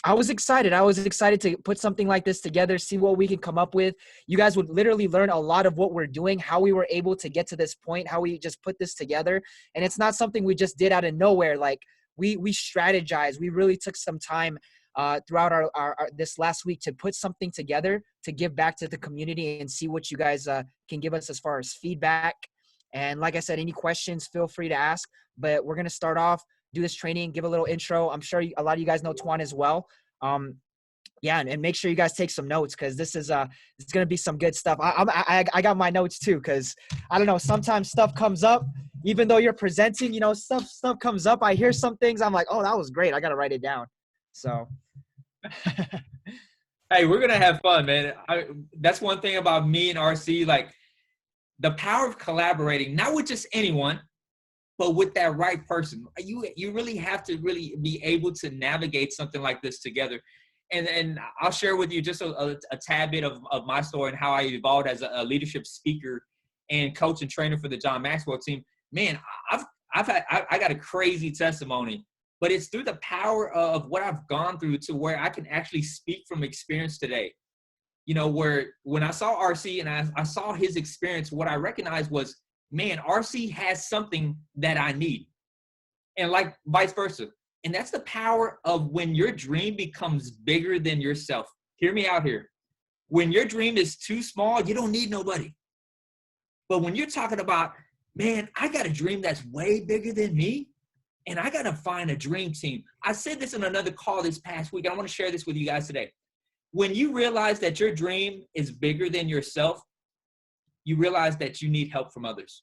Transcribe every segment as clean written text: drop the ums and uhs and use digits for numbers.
I was excited. I was excited to put something like this together, see what we can come up with. You guys would literally learn a lot of what we're doing, how we were able to get to this point, how we just put this together. And it's not something we just did out of nowhere. Like we strategized. We really took some time throughout our this last week to put something together to give back to the community and see what you guys can give us as far as feedback. And like I said, any questions, feel free to ask. But we're going to start off, do this training, give a little intro. I'm sure a lot of you guys know Twan as well. Yeah, and make sure you guys take some notes because this is it's gonna be some good stuff. I got my notes too because I don't know, sometimes stuff comes up even though you're presenting, you know, stuff comes up. I hear some things, I'm like, oh, that was great, I gotta write it down. So Hey, we're gonna have fun, man. That's one thing about me and RC, like the power of collaborating, not with just anyone, but with that right person. You really have to really be able to navigate something like this together. And I'll share with you just a tad bit of my story and how I evolved as a leadership speaker and coach and trainer for the John Maxwell team. Man, I got a crazy testimony, but it's through the power of what I've gone through to where I can actually speak from experience today. You know, where when I saw RC and I saw his experience, what I recognized was, man, RC has something that I need. And like vice versa. And that's the power of when your dream becomes bigger than yourself. Hear me out here. When your dream is too small, you don't need nobody. But when you're talking about, man, I got a dream that's way bigger than me, and I got to find a dream team. I said this in another call this past week. I want to share this with you guys today. When you realize that your dream is bigger than yourself, you realize that you need help from others.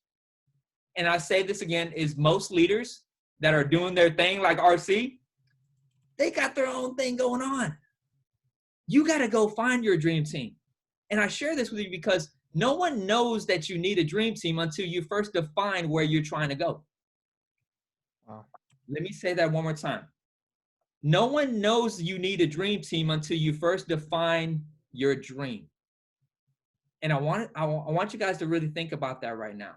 And I say this again, is most leaders that are doing their thing like RC, they got their own thing going on. You got to go find your dream team. And I share this with you because no one knows that you need a dream team until you first define where you're trying to go. wow. Let me say that one more time. No one knows you need a dream team until you first define your dream. And I want you guys to really think about that right now.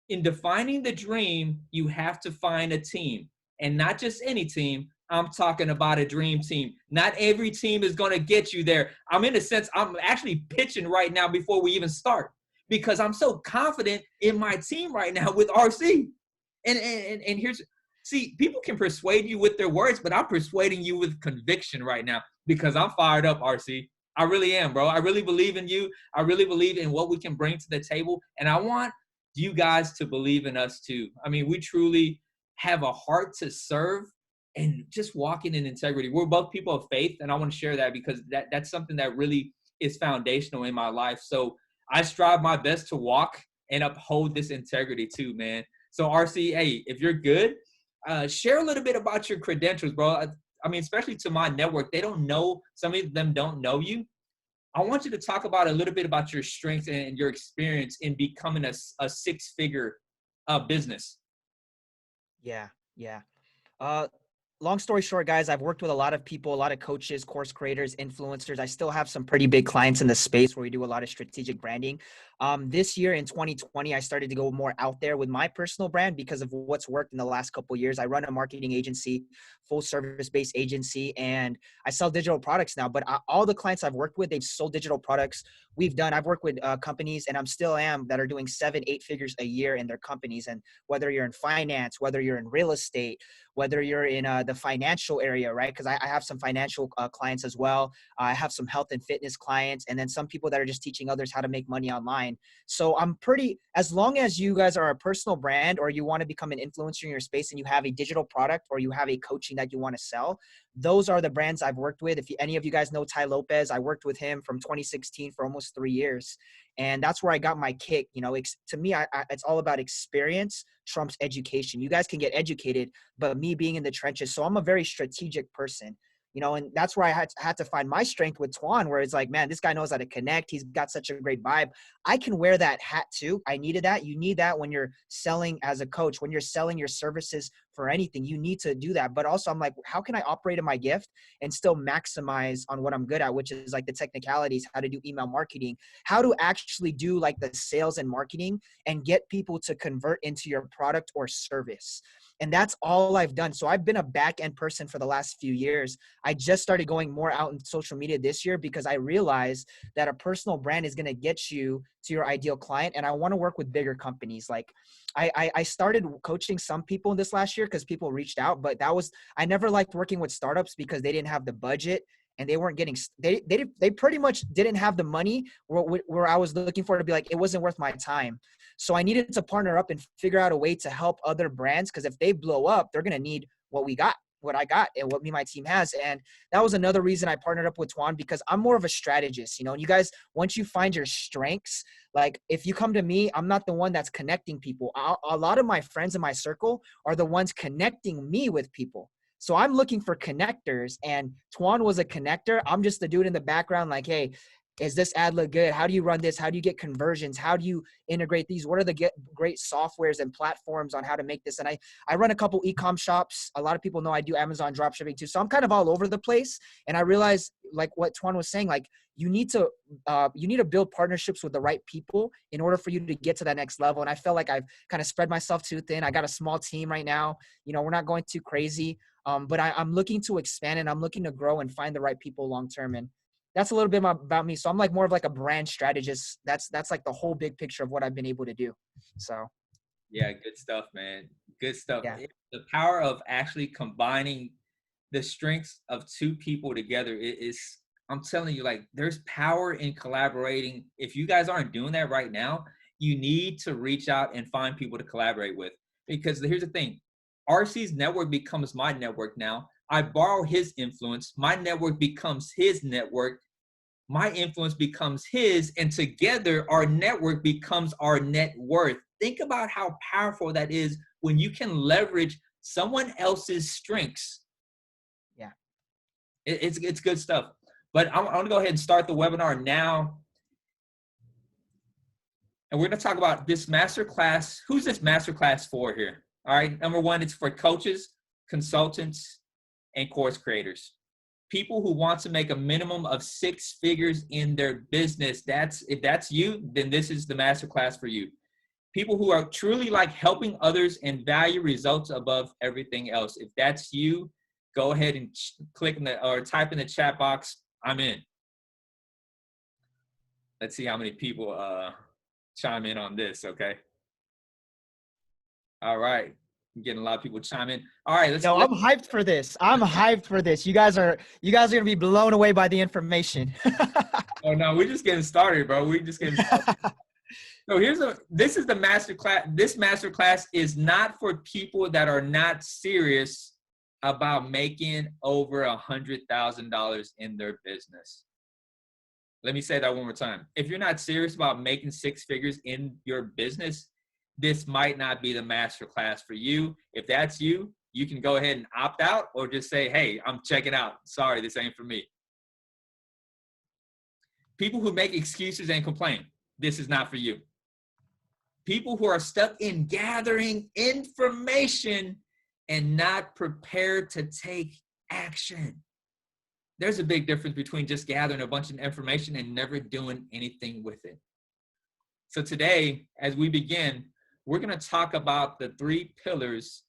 In defining the dream, you have to find a team, and not just any team. I'm talking about a dream team. Not every team is going to get you there. I'm actually pitching right now before we even start because I'm so confident in my team right now with RC. And here's, see, people can persuade you with their words, but I'm persuading you with conviction right now because I'm fired up, RC. I really am, bro. I really believe in you. I really believe in what we can bring to the table. And I want you guys to believe in us too. I mean, we truly have a heart to serve and just walking in integrity. We're both people of faith, and I want to share that because that's something that really is foundational in my life. So I strive my best to walk and uphold this integrity too, man. So RC, hey, if you're good, share a little bit about your credentials, bro. I mean, especially to my network, they don't know, some of them don't know you. I want you to talk about a little bit about your strengths and your experience in becoming a six-figure business. Yeah. uh Long story short, guys, I've worked with a lot of people, a lot of coaches, course creators, influencers. I still have some pretty big clients in the space where we do a lot of strategic branding. This year in 2020, I started to go more out there with my personal brand because of what's worked in the last couple of years. I run a marketing agency, full service-based agency, and I sell digital products now. But all the clients I've worked with, they've sold digital products. I've worked with companies, and I'm still am, that are doing 7-8 figures a year in their companies. And whether you're in finance, whether you're in real estate, whether you're in the financial area, right? Because I have some financial clients as well. I have some health and fitness clients, and then some people that are just teaching others how to make money online. So as long as you guys are a personal brand or you want to become an influencer in your space and you have a digital product or you have a coaching that you want to sell, those are the brands I've worked with. If any of you guys know Ty Lopez, I worked with him from 2016 for almost 3 years. And that's where I got my kick. You know, to me, it's all about experience trumps education. You guys can get educated, but me being in the trenches. So I'm a very strategic person, you know, and that's where I had to find my strength with Twan, where it's like, man, this guy knows how to connect. He's got such a great vibe. I can wear that hat too. I needed that. You need that when you're selling as a coach, when you're selling your services for anything, you need to do that. But also I'm like, how can I operate in my gift and still maximize on what I'm good at, which is like the technicalities, how to do email marketing, how to actually do like the sales and marketing and get people to convert into your product or service. And that's all I've done. So I've been a back end person for the last few years. I just started going more out in social media this year because I realized that a personal brand is going to get you to your ideal client. And I want to work with bigger companies. Like I started coaching some people this last year because people reached out, but I never liked working with startups because they didn't have the budget and they weren't getting, they pretty much didn't have the money where I was looking for, to be like, it wasn't worth my time. So I needed to partner up and figure out a way to help other brands. Cause if they blow up, they're going to need what I got and what my team has. And that was another reason I partnered up with Tuan, because I'm more of a strategist, and you guys, once you find your strengths, like if you come to me, I'm not the one that's connecting people. A lot of my friends in my circle are the ones connecting me with people. So I'm looking for connectors, and Tuan was a connector. I'm just the dude in the background like, hey, is this ad look good? How do you run this? How do you get conversions? How do you integrate these? What are the great softwares and platforms on how to make this? And I run a couple e-com shops. A lot of people know I do Amazon dropshipping too. So I'm kind of all over the place. And I realized, like what Tuan was saying, like you need to build partnerships with the right people in order for you to get to that next level. And I felt like I've kind of spread myself too thin. I got a small team right now. We're not going too crazy, but I'm looking to expand, and I'm looking to grow and find the right people long term. And that's a little bit about me. So I'm like more of like a brand strategist. That's like the whole big picture of what I've been able to do. So Yeah, good stuff, man. Good stuff. yeah, The power of actually combining the strengths of two people together is, I'm telling you, like there's power in collaborating. If you guys aren't doing that right now, you need to reach out and find people to collaborate with. Because here's the thing, RC's network becomes my network now. I borrow his influence. My network becomes his network. My influence becomes his, and together our network becomes our net worth. Think about how powerful that is when you can leverage someone else's strengths. yeah. It's good stuff. But I'm going to go ahead and start the webinar now. And we're going to talk about this masterclass. Who's this masterclass for here? All right. Number one, it's for coaches, consultants, and course creators. People who want to make a minimum of 6 figures in their business. If that's you, then this is the masterclass for you. People who are truly like helping others and value results above everything else. If that's you, go ahead and click or type in the chat box, I'm in. Let's see how many people chime in on this, okay? All right. I'm getting a lot of people chime in. All right, Yo, I'm hyped for this. I'm hyped for this. You guys are gonna be blown away by the information. Oh no, we're just getting started, bro. We're just getting started. So this is the masterclass. This masterclass is not for people that are not serious about making over $100,000 in their business. Let me say that one more time. If you're not serious about making 6 figures in your business, this might not be the masterclass for you. If that's you, you can go ahead and opt out or just say, hey, I'm checking out. Sorry, this ain't for me. People who make excuses and complain, this is not for you. People who are stuck in gathering information and not prepared to take action. There's a big difference between just gathering a bunch of information and never doing anything with it. So today, as we begin, we're going to talk about the 3 pillars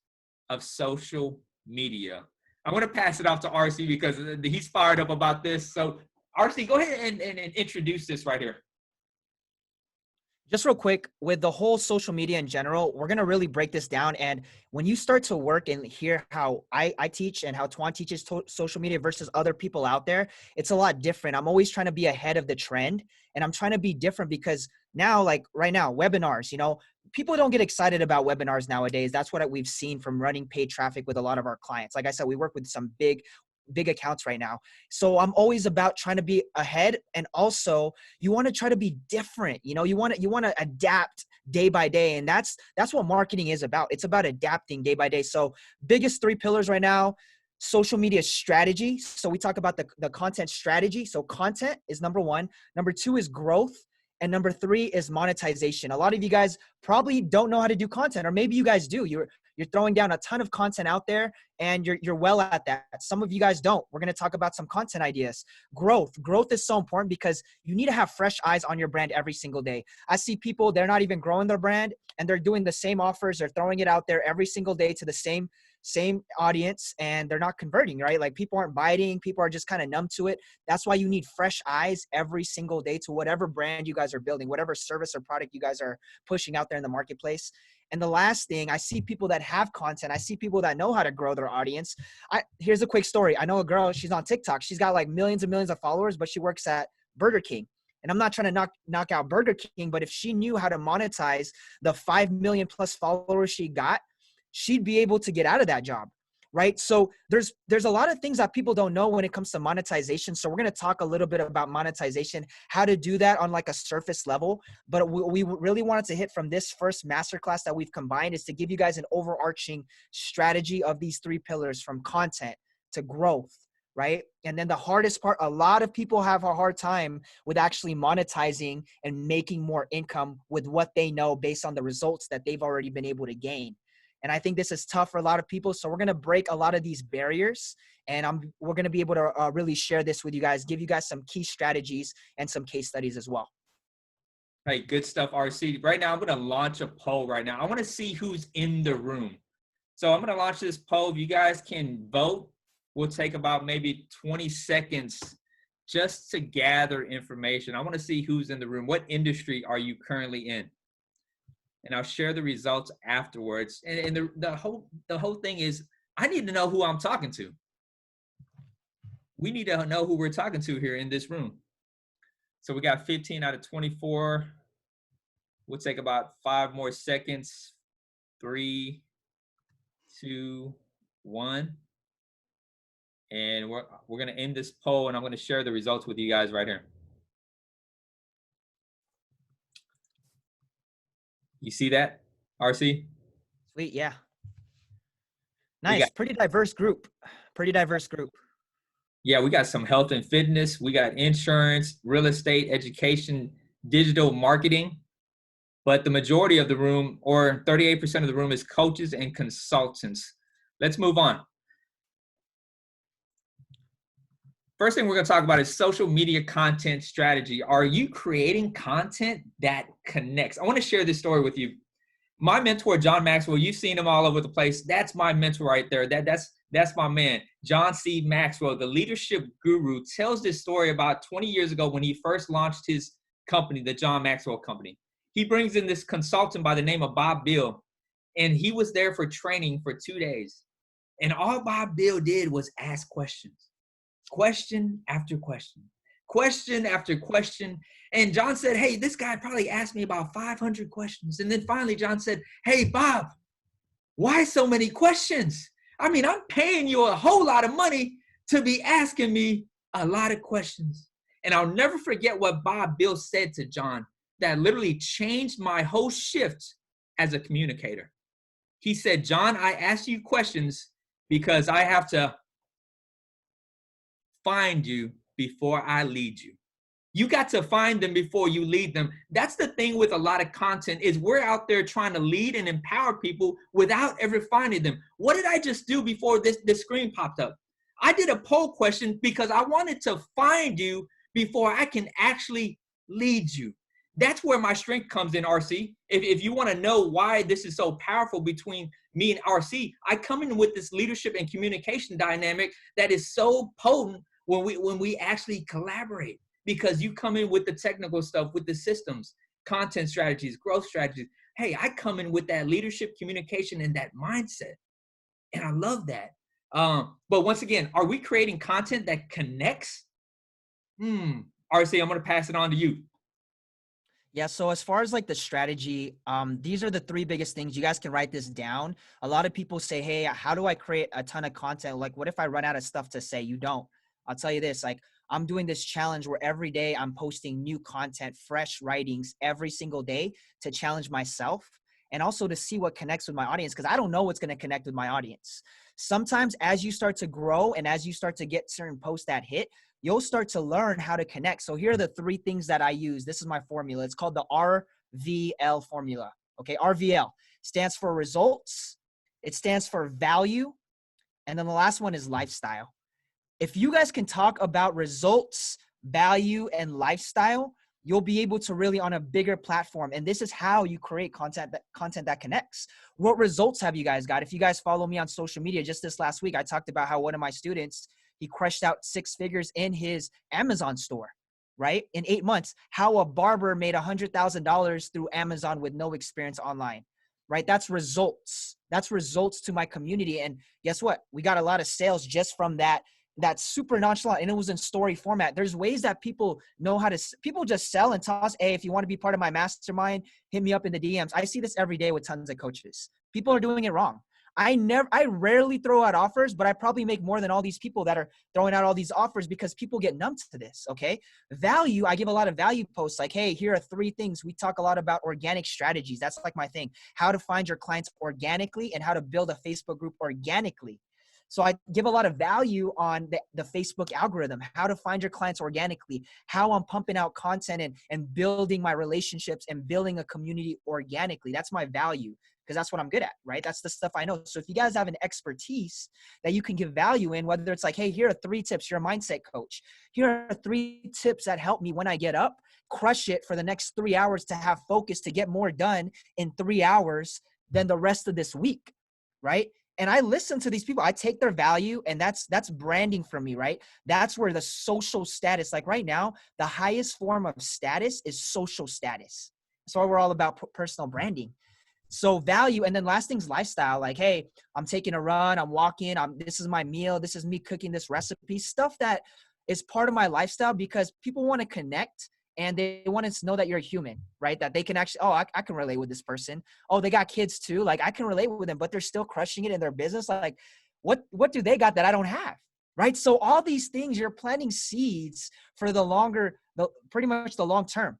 of social media. I'm going to pass it off to RC because he's fired up about this. So RC, go ahead and introduce this right here. Just real quick, with the whole social media in general, we're going to really break this down. And when you start to work and hear how I teach and how Tuan teaches social media versus other people out there, it's a lot different. I'm always trying to be ahead of the trend, and I'm trying to be different because now, like right now, webinars, people don't get excited about webinars nowadays. That's what we've seen from running paid traffic with a lot of our clients. Like I said, we work with some big accounts right now. So I'm always about trying to be ahead. And also you want to try to be different. You want to adapt day by day. And that's what marketing is about. It's about adapting day by day. So biggest 3 pillars right now: social media strategy. So we talk about the content strategy. So content is number 1. Number 2 is growth. And number 3 is monetization. A lot of you guys probably don't know how to do content, or maybe you guys do. You're throwing down a ton of content out there, and you're well at that. Some of you guys don't. We're going to talk about some content ideas. Growth is so important because you need to have fresh eyes on your brand every single day. I see people, they're not even growing their brand, and they're doing the same offers. They're throwing it out there every single day to the same audience, and they're not converting, right? Like, people aren't biting. People are just kind of numb to it. That's why you need fresh eyes every single day to whatever brand you guys are building, whatever service or product you guys are pushing out there in the marketplace. And the last thing, I see people that have content. I see people that know how to grow their audience. Here's a quick story. I know a girl, she's on TikTok. She's got like millions and millions of followers, but she works at Burger King. And I'm not trying to knock out Burger King, but if she knew how to monetize the 5 million plus followers she got, she'd be able to get out of that job, right? So there's a lot of things that people don't know when it comes to monetization. So we're going to talk a little bit about monetization, how to do that on like a surface level. But we really wanted to hit from this first masterclass that we've combined is to give you guys an overarching strategy of these 3 pillars, from content to growth, right? And then the hardest part, a lot of people have a hard time with actually monetizing and making more income with what they know based on the results that they've already been able to gain. And I think this is tough for a lot of people. So we're going to break a lot of these barriers, and we're going to be able to really share this with you guys, give you guys some key strategies and some case studies as well. Hey, good stuff, RC. Right now, I'm going to launch a poll right now. I want to see who's in the room. So I'm going to launch this poll. If you guys can vote, we'll take about maybe 20 seconds just to gather information. I want to see who's in the room. What industry are you currently in? And I'll share the results afterwards. And the whole thing is, I need to know who I'm talking to. We need to know who we're talking to here in this room. So we got 15 out of 24. We'll take about 5 more seconds. 3, 2, 1. And we're going to end this poll, and I'm going to share the results with you guys right here. You see that, RC? Sweet, yeah. Nice, pretty diverse group. Yeah, we got some health and fitness. We got insurance, real estate, education, digital marketing. But the majority of the room, or 38% of the room, is coaches and consultants. Let's move on. First thing we're going to talk about is social media content strategy. Are you creating content that connects? I want to share this story with you. My mentor, John Maxwell, you've seen him all over the place. That's my mentor right there. That's my man. John C. Maxwell, the leadership guru, tells this story about 20 years ago when he first launched his company, the John Maxwell Company. He brings in this consultant by the name of Bob Bill, and he was there for training for 2 days. And all Bob Bill did was ask questions. Question after question, question after question. And John said, hey, this guy probably asked me about 500 questions. And then finally, John said, hey, Bob, why so many questions? I mean, I'm paying you a whole lot of money to be asking me a lot of questions. And I'll never forget what Bob Bill said to John that literally changed my whole shift as a communicator. He said, John, I ask you questions because I have to find you before I lead you. You got to find them before you lead them. That's the thing with a lot of content is we're out there trying to lead and empower people without ever finding them. What did I just do before this screen popped up? I did a poll question because I wanted to find you before I can actually lead you. That's where my strength comes in, RC. If you want to know why this is so powerful between me and RC, I come in with this leadership and communication dynamic that is so potent when we actually collaborate, because you come in with the technical stuff, with the systems, content strategies, growth strategies. Hey, I come in with that leadership, communication, and that mindset. And I love that. But once again, are we creating content that connects? RC, I'm going to pass it on to you. Yeah. So as far as like the strategy, these are the 3 biggest things. You guys can write this down. A lot of people say, hey, how do I create a ton of content? Like, what if I run out of stuff to say? You don't. I'll tell you this, like, I'm doing this challenge where every day I'm posting new content, fresh writings every single day to challenge myself and also to see what connects with my audience, because I don't know what's going to connect with my audience. Sometimes as you start to grow and as you start to get certain posts that hit, you'll start to learn how to connect. So here are the 3 things that I use. This is my formula. It's called the RVL formula. Okay, RVL stands for results. It stands for value. And then the last one is lifestyle. If you guys can talk about results, value, and lifestyle, you'll be able to really on a bigger platform. And this is how you create content that connects. What results have you guys got? If you guys follow me on social media, just this last week, I talked about how one of my students, he crushed out 6 figures in his Amazon store, right? In 8 months. How a barber made $100,000 through Amazon with no experience online, right? That's results. That's results to my community. And guess what? We got a lot of sales just from that super nonchalant, and it was in story format. There's ways that people know how to, people just sell and toss. Hey, if you want to be part of my mastermind, hit me up in the DMs. I see this every day with tons of coaches. People are doing it wrong. I rarely throw out offers, but I probably make more than all these people that are throwing out all these offers because people get numb to this. Okay. Value. I give a lot of value posts like, hey, here are 3 things. We talk a lot about organic strategies. That's like my thing, how to find your clients organically and how to build a Facebook group organically. So I give a lot of value on the Facebook algorithm, how to find your clients organically, how I'm pumping out content and building my relationships and building a community organically. That's my value because that's what I'm good at, right? That's the stuff I know. So if you guys have an expertise that you can give value in, whether it's like, hey, here are 3 tips, you're a mindset coach. Here are 3 tips that help me when I get up, crush it for the next 3 hours to have focus to get more done in 3 hours than the rest of this week, right? And I listen to these people. I take their value, and that's branding for me, right? That's where the social status, like right now, the highest form of status is social status. That's why we're all about personal branding. So value, and then last thing's lifestyle. Like, hey, I'm taking a run, I'm walking, this is my meal, this is me cooking this recipe, stuff that is part of my lifestyle because people want to connect and they want to know that you're a human, right? That they can actually, oh, I can relate with this person. Oh, they got kids too. Like I can relate with them, but they're still crushing it in their business. Like what do they got that I don't have? Right. So all these things, you're planting seeds for pretty much the long term.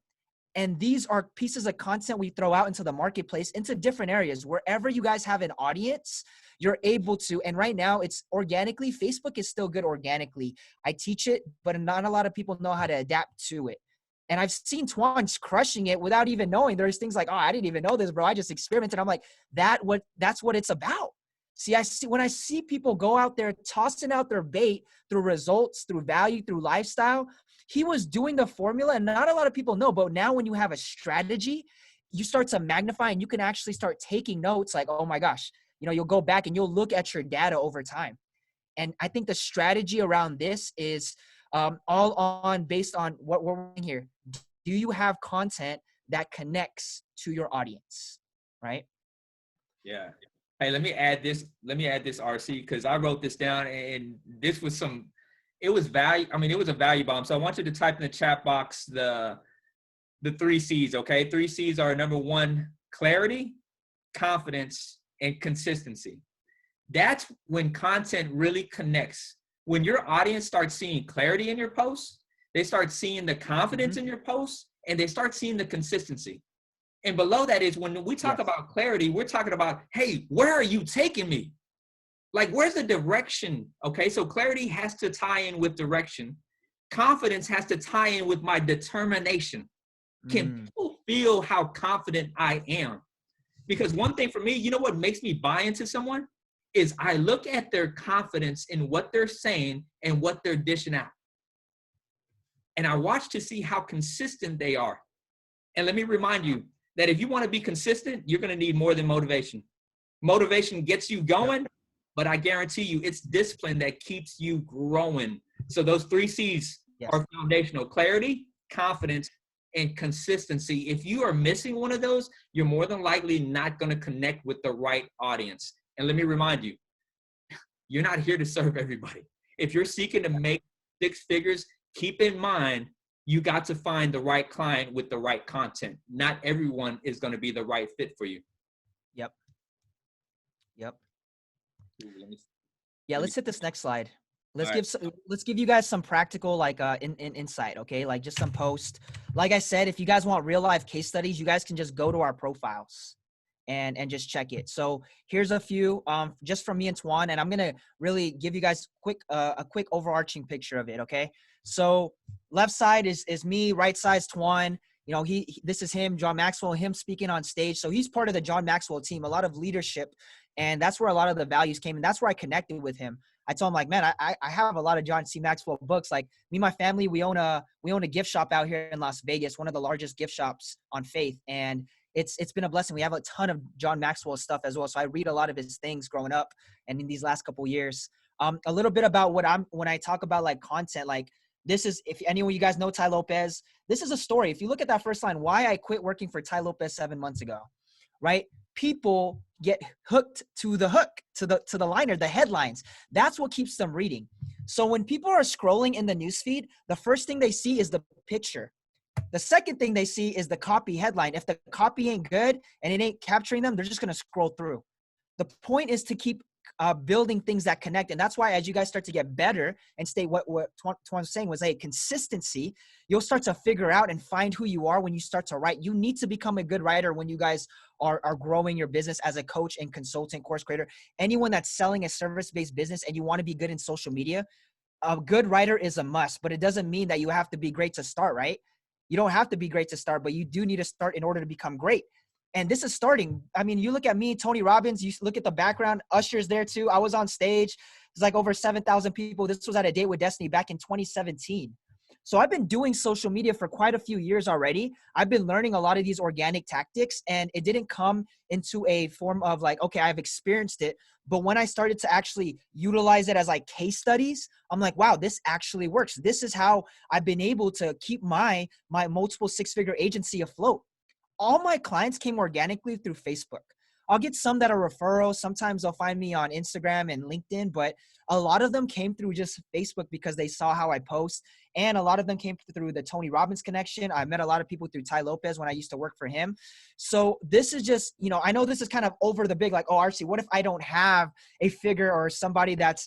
And these are pieces of content we throw out into the marketplace, into different areas. Wherever you guys have an audience, you're able to, and right now it's organically, Facebook is still good organically. I teach it, but not a lot of people know how to adapt to it. And I've seen Twan crushing it without even knowing. There's things like, oh, I didn't even know this, bro. I just experimented. I'm like, that's what it's about. When I see people go out there tossing out their bait through results, through value, through lifestyle, he was doing the formula, and not a lot of people know. But now when you have a strategy, you start to magnify and you can actually start taking notes like, oh my gosh, you'll go back and you'll look at your data over time. And I think the strategy around this is based on what we're doing here. Do you have content that connects to your audience, right? Yeah. Hey, let me add this, RC, because I wrote this down and this was it was value. I mean, it was a value bomb. So I want you to type in the chat box the 3 C's, okay? 3 C's are number 1, clarity, confidence, and consistency. That's when content really connects. When your audience starts seeing clarity in your posts, they start seeing the confidence in your posts, and they start seeing the consistency. And below that is when we talk about clarity, we're talking about, hey, where are you taking me? Like, where's the direction? Okay, so clarity has to tie in with direction. Confidence has to tie in with my determination. Can people feel how confident I am? Because one thing for me, you know what makes me buy into someone? Is I look at their confidence in what they're saying and what they're dishing out. And I watch to see how consistent they are. And let me remind you that if you want to be consistent, you're going to need more than motivation. Motivation gets you going, but I guarantee you it's discipline that keeps you growing. So those 3 C's are foundational: clarity, confidence, and consistency. If you are missing one of those, you're more than likely not going to connect with the right audience. And let me remind you, you're not here to serve everybody. If you're seeking to make 6 figures, keep in mind, you got to find the right client with the right content. Not everyone is going to be the right fit for you. Yep. Let's hit this next slide. Let's give you guys some practical insight, okay? Like just some post. Like I said, if you guys want real life case studies, you guys can just go to our profiles and just check it. So here's a few just from me and Twan, and I'm gonna really give you guys a quick overarching picture of it, okay? So left side is me, right side's Twan. This is him, John Maxwell, him speaking on stage. So he's part of the John Maxwell team, a lot of leadership And that's where a lot of the values came. And that's where I connected with him. I told him like, man, I have a lot of John C. Maxwell books. Like me and my family, we own a gift shop out here in Las Vegas, one of the largest gift shops on Faith. And it's been a blessing. We have a ton of John Maxwell stuff as well. So I read a lot of his things growing up and in these last couple of years. A little bit about when I talk about like content, like this is, if anyone, you guys know Ty Lopez, this is a story. If you look at that first line, why I quit working for Ty Lopez 7 months ago, right? People get hooked to the hook, to the liner, the headlines. That's what keeps them reading. So when people are scrolling in the newsfeed, the first thing they see is the picture. The second thing they see is the copy headline. If the copy ain't good and it ain't capturing them, they're just going to scroll through. The point is to keep building things that connect. And that's why as you guys start to get better and stay, what Tuan was saying was a consistency, you'll start to figure out and find who you are when you start to write. You need to become a good writer when you guys are growing your business as a coach and consultant, course creator. Anyone that's selling a service-based business and you want to be good in social media, a good writer is a must, but it doesn't mean that you have to be great to start, right? You don't have to be great to start, but you do need to start in order to become great. And this is starting. I mean, you look at me, Tony Robbins, you look at the background, Usher's there too. I was on stage. It's like over 7,000 people. This was at a Date with Destiny back in 2017. So I've been doing social media for quite a few years already. I've been learning a lot of these organic tactics, and it didn't come into a form of like, okay, I've experienced it. But when I started to actually utilize it as like case studies, I'm like, wow, this actually works. This is how I've been able to keep my multiple six-figure agency afloat. All my clients came organically through Facebook. I'll get some that are referrals. Sometimes they'll find me on Instagram and LinkedIn, but a lot of them came through just Facebook because they saw how I post. And a lot of them came through the Tony Robbins connection. I met a lot of people through Ty Lopez when I used to work for him. So this is just, I know this is kind of over the big, like, oh, RC, what if I don't have a figure or somebody that's,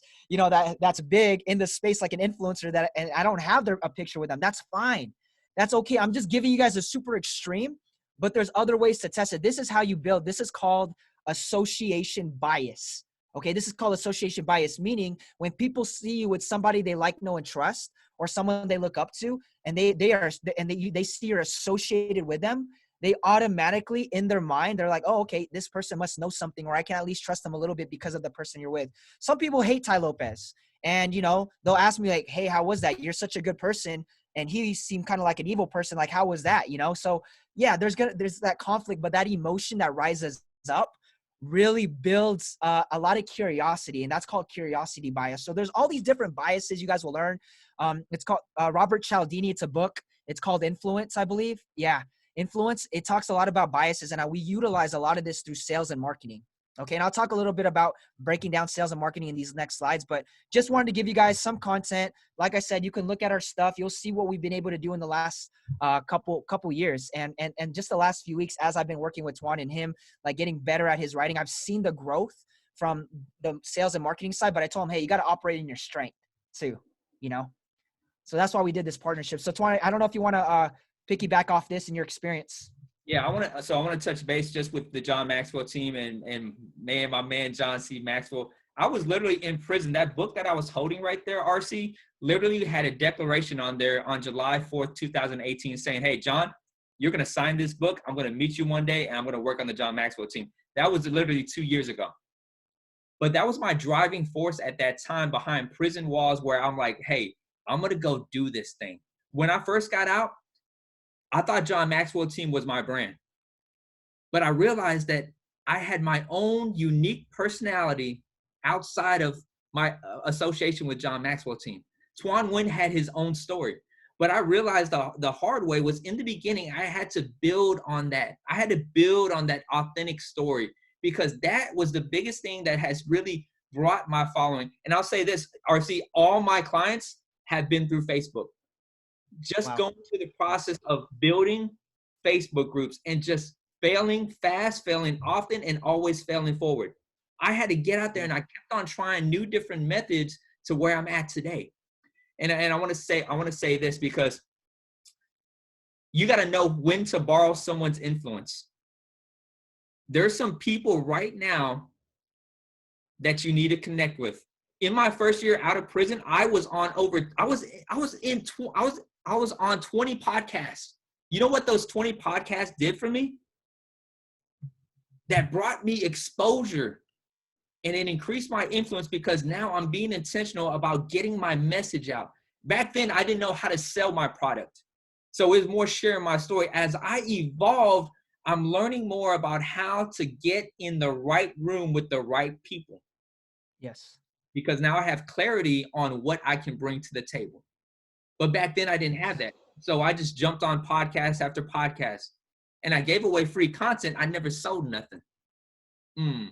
that's big in the space, like an influencer and I don't have a picture with them. That's fine. That's okay. I'm just giving you guys a super extreme, but there's other ways to test it. This is how you build. This is called association bias. Okay, this is called association bias, meaning when people see you with somebody they like, know, and trust, or someone they look up to, and they see you're associated with them, they automatically in their mind, they're like, oh, okay, this person must know something, or I can at least trust them a little bit because of the person you're with. Some people hate Ty Lopez, and they'll ask me like, hey, how was that? You're such a good person, and he seemed kind of like an evil person. Like, how was that? So yeah, there's that conflict, but that emotion that rises up really builds a lot of curiosity, and that's called curiosity bias. So there's all these different biases you guys will learn. It's called Robert Cialdini. It's a book. It's called Influence, I believe. Yeah, Influence. It talks a lot about biases, and we utilize a lot of this through sales and marketing. Okay, and I'll talk a little bit about breaking down sales and marketing in these next slides, but just wanted to give you guys some content. Like I said, you can look at our stuff. You'll see what we've been able to do in the last couple years, and just the last few weeks as I've been working with Tuan and him, like getting better at his writing. I've seen the growth from the sales and marketing side, but I told him, hey, you got to operate in your strength too, So that's why we did this partnership. So Tuan, I don't know if you want to piggyback off this in your experience. Yeah, I want to touch base just with the John Maxwell team and me and my man John C. Maxwell. I was literally in prison. That book that I was holding right there, RC, literally had a declaration on there on July 4th, 2018 saying, hey, John, you're going to sign this book. I'm going to meet you one day and I'm going to work on the John Maxwell team. That was literally 2 years ago. But that was my driving force at that time behind prison walls where I'm like, hey, I'm going to go do this thing. When I first got out, I thought John Maxwell team was my brand. But I realized that I had my own unique personality outside of my association with John Maxwell team. Tuan Nguyen had his own story. But I realized the hard way was in the beginning, I had to build on that. I had to build on that authentic story because that was the biggest thing that has really brought my following. And I'll say this, RC, all my clients have been through Facebook. Just going through the process of building Facebook groups and just failing fast, failing often, and always failing forward. I had to get out there and I kept on trying new different methods to where I'm at today. And I want to say this because you got to know when to borrow someone's influence. There's some people right now that you need to connect with. In my first year out of prison, I was on 20 podcasts. You know what those 20 podcasts did for me? That brought me exposure And it increased my influence because now I'm being intentional about getting my message out. Back then, I didn't know how to sell my product. So it was more sharing my story. As I evolved, I'm learning more about how to get in the right room with the right people, Yes. because now I have clarity on what I can bring to the table. But back then I didn't have that. So I just jumped on podcast after podcast and I gave away free content. I never sold nothing. Mm.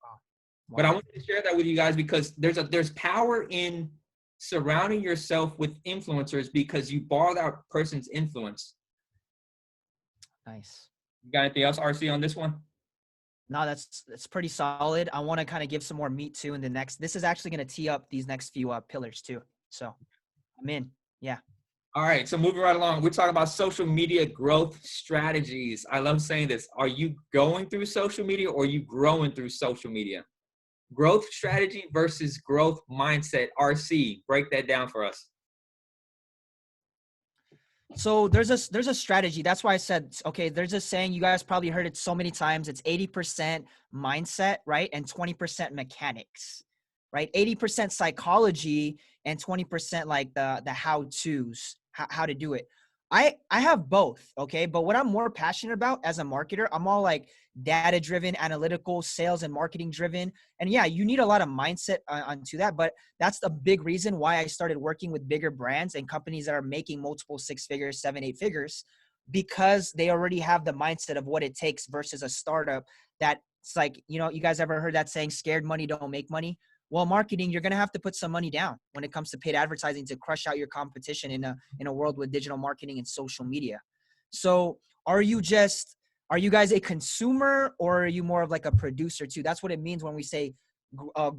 Wow. But I Wow. wanted to share that with you guys because there's power in surrounding yourself with influencers because you borrow that person's influence. Nice. You got anything else, RC, on this one? No, that's pretty solid. I want to kind of give some more meat too in the next. This is actually going to tee up these next few pillars too. So I'm in. Yeah. All right, so moving right along, we're talking about social media growth strategies. I love saying this. Are you going through social media or are you growing through social media? Growth strategy versus growth mindset. RC, break that down for us. So there's a strategy. That's why I said, okay, there's a saying, you guys probably heard it so many times. It's 80% mindset, right? And 20% mechanics, right? 80% psychology and 20% like the how-tos, how to do it. I have both, okay? But what I'm more passionate about as a marketer, I'm all like data driven, analytical, sales and marketing driven. And yeah, you need a lot of mindset onto that, but that's the big reason why I started working with bigger brands and companies that are making multiple 6 figures, 7, 8 figures, because they already have the mindset of what it takes versus a startup that's like, you guys ever heard that saying, scared money don't make money? Well, marketing, you're going to have to put some money down when it comes to paid advertising to crush out your competition in a world with digital marketing and social media. So are you guys a consumer or are you more of like a producer too? That's what it means when we say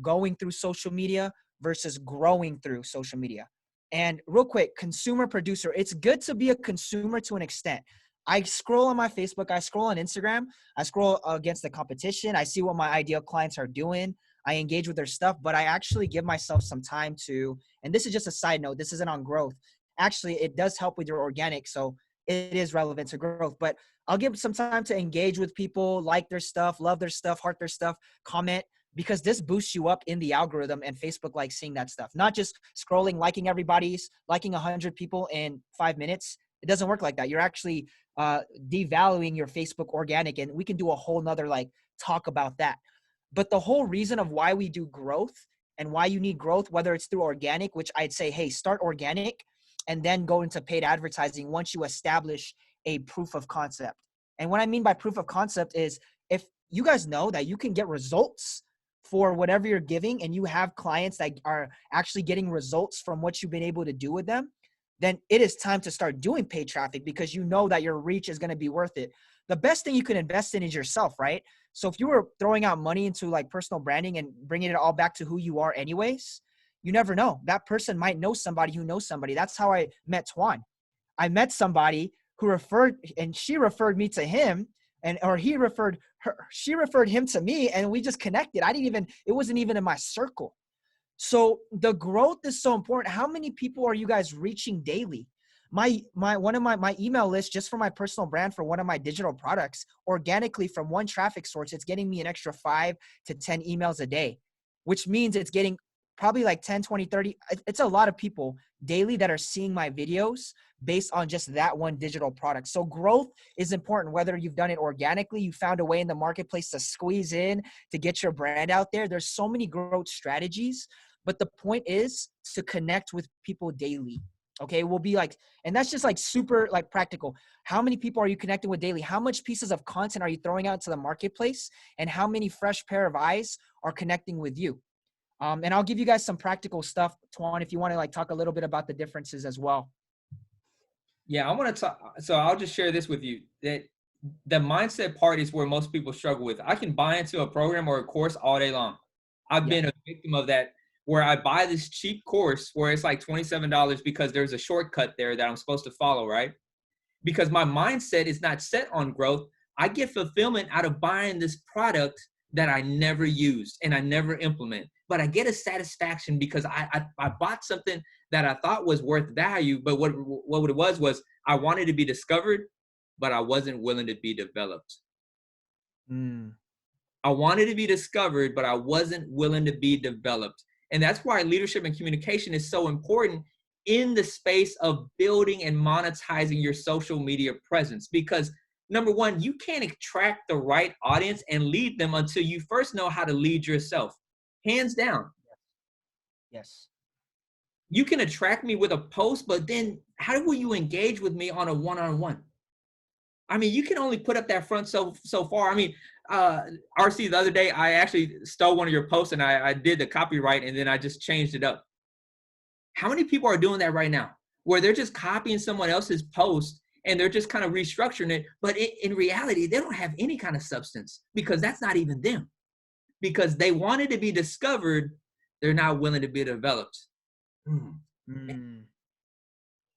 going through social media versus growing through social media. And real quick, consumer producer, it's good to be a consumer to an extent. I scroll on my Facebook, I scroll on Instagram, I scroll against the competition, I see what my ideal clients are doing, I engage with their stuff, but I actually give myself some time to, and this is just a side note, this isn't on growth. Actually, it does help with your organic, so it is relevant to growth, but I'll give some time to engage with people, like their stuff, love their stuff, heart their stuff, comment, because this boosts you up in the algorithm and Facebook likes seeing that stuff. Not just scrolling, liking 100 people in 5 minutes. It doesn't work like that. You're actually devaluing your Facebook organic, and we can do a whole nother like talk about that. But the whole reason of why we do growth and why you need growth, whether it's through organic, which I'd say, hey, start organic and then go into paid advertising once you establish a proof of concept. And what I mean by proof of concept is if you guys know that you can get results for whatever you're giving and you have clients that are actually getting results from what you've been able to do with them, then it is time to start doing paid traffic because you know that your reach is going to be worth it. The best thing you can invest in is yourself, right? So if you were throwing out money into like personal branding and bringing it all back to who you are anyways, you never know. That person might know somebody who knows somebody. That's how I met Twan. I met somebody who she referred me to him, or he referred her, she referred him to me, and we just connected. It wasn't even in my circle. So the growth is so important. How many people are you guys reaching daily? One of my email list just for my personal brand for one of my digital products, organically from one traffic source, it's getting me an extra 5 to 10 emails a day, which means it's getting probably like 10, 20, 30. It's a lot of people daily that are seeing my videos based on just that one digital product. So growth is important, whether you've done it organically, you found a way in the marketplace to squeeze in to get your brand out there. There's so many growth strategies, but the point is to connect with people daily. Okay, we'll be like, and that's just like super like practical. How many people are you connecting with daily? How much pieces of content are you throwing out to the marketplace? And how many fresh pair of eyes are connecting with you? And I'll give you guys some practical stuff, Twan, if you want to like talk a little bit about the differences as well. Yeah, I want to talk. So I'll just share this with you that the mindset part is where most people struggle with. I can buy into a program or a course all day long. I've Yeah. been a victim of that where I buy this cheap course where it's like $27 because there's a shortcut there that I'm supposed to follow, right? Because my mindset is not set on growth. I get fulfillment out of buying this product that I never used and I never implement. But I get a satisfaction because I bought something that I thought was worth value. But what it was I wanted to be discovered, but I wasn't willing to be developed. Mm. I wanted to be discovered, but I wasn't willing to be developed. And that's why leadership and communication is so important in the space of building and monetizing your social media presence. Because number one, you can't attract the right audience and lead them until you first know how to lead yourself. Hands down. Yes. You can attract me with a post, but then how will you engage with me on a one-on-one? I mean, you can only put up that front so far. I mean, uh, RC, the other day, I actually stole one of your posts and I did the copyright and then I just changed it up. How many people are doing that right now? Where they're just copying someone else's post and they're just kind of restructuring it. But in reality, they don't have any kind of substance because that's not even them. Because they wanted to be discovered, they're not willing to be developed. Mm.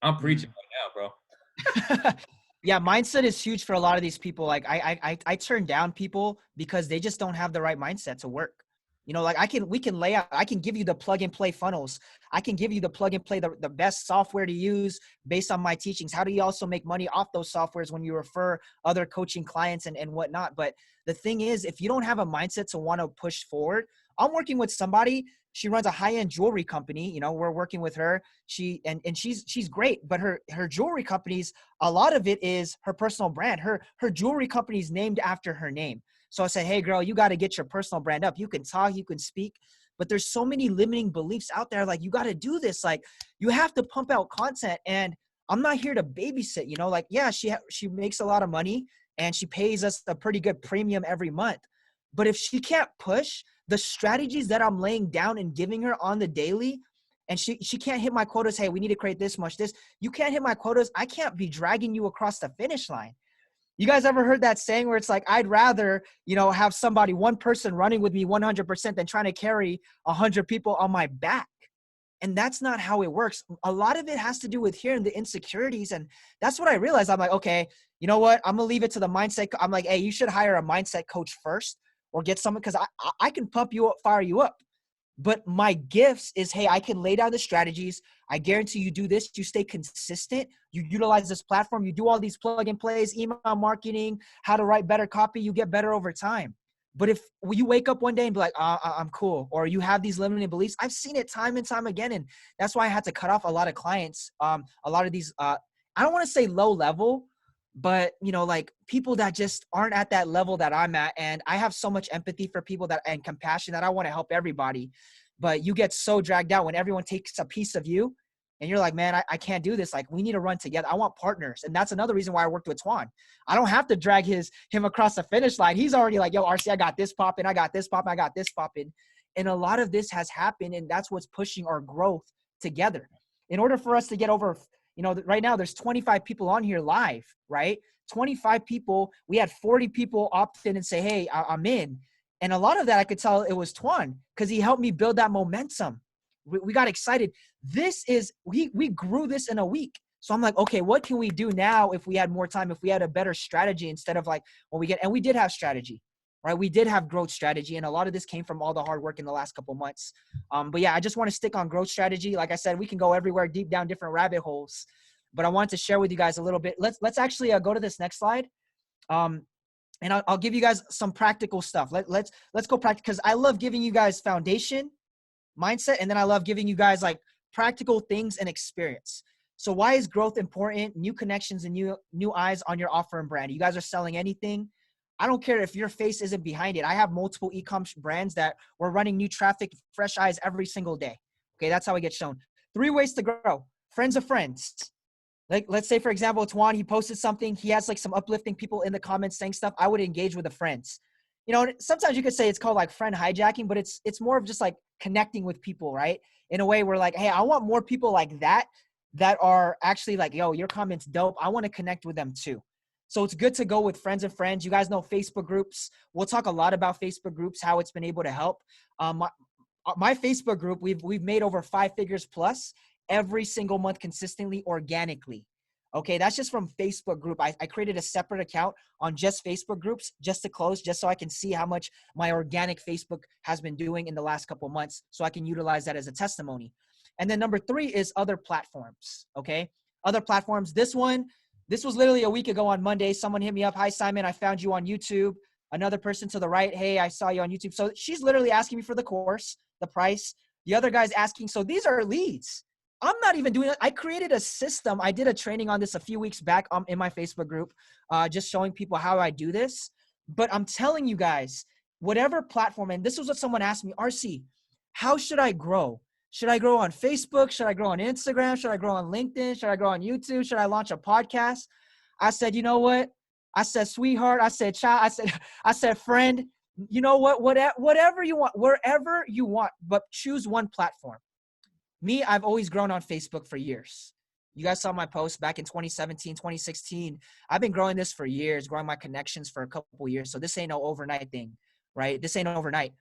I'm preaching Mm. right Yeah, mindset is huge for a lot of these people. Like I turn down people because they just don't have the right mindset to work. You know, like we can lay out, I can give you the plug and play funnels. I can give you the plug and play, the best software to use based on my teachings. How do you also make money off those softwares when you refer other coaching clients and whatnot? But the thing is, if you don't have a mindset to want to push forward, I'm working with somebody, she runs a high-end jewelry company. You know, we're working with her. She's great, but her jewelry companies, a lot of it is her personal brand. Her jewelry company is named after her name. So I said, hey girl, you got to get your personal brand up. You can talk, you can speak, but there's so many limiting beliefs out there. Like, you got to do this. Like, you have to pump out content. And I'm not here to babysit, you know, like, yeah, she makes a lot of money and she pays us a pretty good premium every month. But if she can't push the strategies that I'm laying down and giving her on the daily, and she can't hit my quotas, hey, we need to create this much, this, you can't hit my quotas, I can't be dragging you across the finish line. You guys ever heard that saying where it's like, I'd rather, you know, have somebody, one person running with me 100% than trying to carry 100 people on my back? And that's not how it works. A lot of it has to do with hearing the insecurities. And that's what I realized. I'm like, okay, you know what? I'm going to leave it to the mindset. I'm like, hey, you should hire a mindset coach first or get someone, because I can pump you up, fire you up. But my gifts is, hey, I can lay down the strategies. I guarantee you do this. You stay consistent. You utilize this platform. You do all these plug and plays, email marketing, how to write better copy. You get better over time. But if you wake up one day and be like, I'm cool, or you have these limiting beliefs, I've seen it time and time again. And that's why I had to cut off a lot of clients. A lot of these, I don't want to say low level, but you know, like people that just aren't at that level that I'm at. And I have so much empathy for people that, and compassion, that I want to help everybody. But you get so dragged out when everyone takes a piece of you and you're like, man, I can't do this. Like, we need to run together. I want partners. And that's another reason why I worked with Twan. I don't have to drag him across the finish line. He's already like, yo, RC, I got this popping. I got this popping. I got this popping. And a lot of this has happened. And that's what's pushing our growth together. In order for us to get over, you know, right now there's 25 people on here live, right? 25 people. We had 40 people opt in and say, hey, I'm in. And a lot of that, I could tell it was Twan, because he helped me build that momentum. We got excited. We grew this in a week. So I'm like, okay, what can we do now if we had more time, if we had a better strategy, instead of like when and we did have strategy, right? We did have growth strategy. And a lot of this came from all the hard work in the last couple of months. But yeah, I just want to stick on growth strategy. Like I said, we can go everywhere, deep down different rabbit holes, but I wanted to share with you guys a little bit. Let's actually go to this next slide. And I'll give you guys some practical stuff. Let's go practical, because I love giving you guys foundation, mindset, and then I love giving you guys like practical things and experience. So why is growth important? New connections and new eyes on your offer and brand. You guys are selling anything. I don't care if your face isn't behind it. I have multiple e-commerce brands that we're running new traffic, fresh eyes every single day. Okay, that's how it gets shown. 3 ways to grow. Friends of friends. Like, let's say, for example, Twan, he posted something. He has like some uplifting people in the comments saying stuff. I would engage with the friends. You know, sometimes you could say it's called like friend hijacking, but it's more of just like connecting with people, right? In a way where like, hey, I want more people like that are actually like, yo, your comment's dope. I want to connect with them too. So it's good to go with friends and friends. You guys know Facebook groups. We'll talk a lot about Facebook groups, how it's been able to help. My Facebook group, we've made over 5 figures plus every single month consistently, organically. Okay, that's just from Facebook group. I created a separate account on just Facebook groups just to close, just so I can see how much my organic Facebook has been doing in the last couple of months, so I can utilize that as a testimony. And then number 3 is other platforms. Okay, other platforms. This was literally a week ago on Monday. Someone hit me up. Hi, Simon. I found you on YouTube. Another person to the right, hey, I saw you on YouTube. So she's literally asking me for the course, the price. The other guy's asking. So these are leads. I'm not even doing it. I created a system. I did a training on this a few weeks back in my Facebook group, just showing people how I do this. But I'm telling you guys, whatever platform, and this was what someone asked me, RC, how should I grow? Should I grow on Facebook? Should I grow on Instagram? Should I grow on LinkedIn? Should I grow on YouTube? Should I launch a podcast? I said, you know what? I said, sweetheart. I said, child. I said, friend. You know what? Whatever you want, wherever you want, but choose one platform. Me, I've always grown on Facebook for years. You guys saw my post back in 2017, 2016. I've been growing this for years, growing my connections for a couple of years. So this ain't no overnight thing, right? This ain't overnight.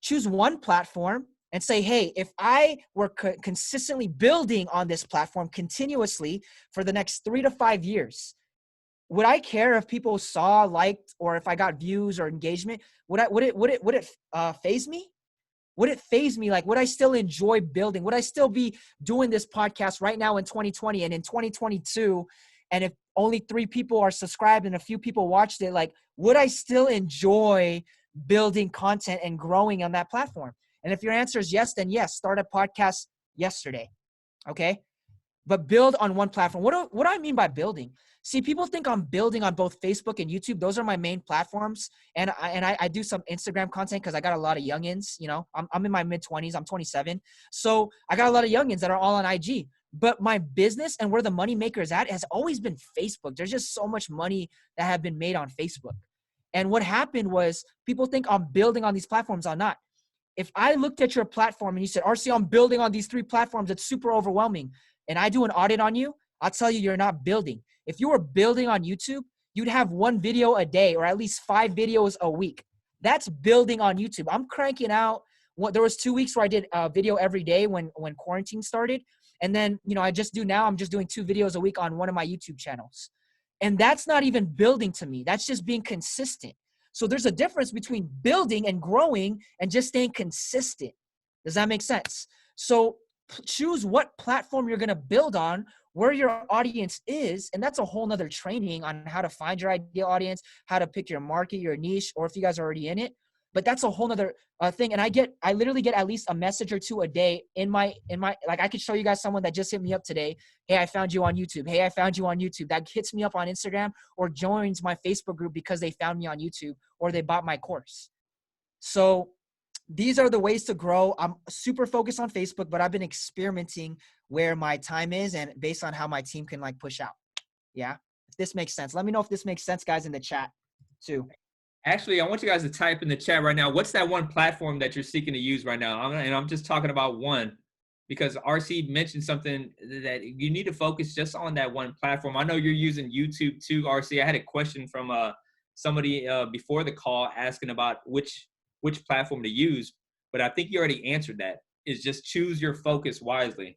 Choose one platform and say, hey, if I were consistently building on this platform continuously for the next 3 to 5 years, would I care if people saw, liked, or if I got views or engagement? Would it phase me? Would it phase me? Like, would I still enjoy building? Would I still be doing this podcast right now in 2020 and in 2022? And if only 3 people are subscribed and a few people watched it, like, would I still enjoy building content and growing on that platform? And if your answer is yes, then yes, start a podcast yesterday. Okay. But build on one platform. What do I mean by building? See, people think I'm building on both Facebook and YouTube. Those are my main platforms. And I do some Instagram content because I got a lot of youngins. You know, I'm in my mid-20s. I'm 27. So I got a lot of youngins that are all on IG. But my business and where the money maker is at has always been Facebook. There's just so much money that have been made on Facebook. And what happened was people think I'm building on these platforms. I'm not. If I looked at your platform and you said, RC, I'm building on these 3 platforms, it's super overwhelming, and I do an audit on you, I'll tell you you're not building. If you were building on YouTube, you'd have 1 video a day or at least 5 videos a week. That's building on YouTube. I'm cranking out. There was 2 weeks where I did a video every day when quarantine started. And then, you know, I'm just doing 2 videos a week on one of my YouTube channels. And that's not even building to me. That's just being consistent. So there's a difference between building and growing and just staying consistent. Does that make sense? So choose what platform you're going to build on, where your audience is. And that's a whole nother training on how to find your ideal audience, how to pick your market, your niche, or if you guys are already in it. But that's a whole nother thing. And I literally get at least a message or 2 a day in my, like, I could show you guys someone that just hit me up today. Hey, I found you on YouTube. Hey, I found you on YouTube. That hits me up on Instagram or joins my Facebook group because they found me on YouTube or they bought my course. So these are the ways to grow. I'm super focused on Facebook, but I've been experimenting where my time is and based on how my team can like push out. Yeah. If this makes sense, let me know if this makes sense, guys, in the chat too. Actually, I want you guys to type in the chat right now. What's that one platform that you're seeking to use right now? I'm just talking about one because RC mentioned something that you need to focus just on that one platform. I know you're using YouTube too, RC. I had a question from somebody before the call asking about which platform to use, but I think you already answered that. Is just choose your focus wisely.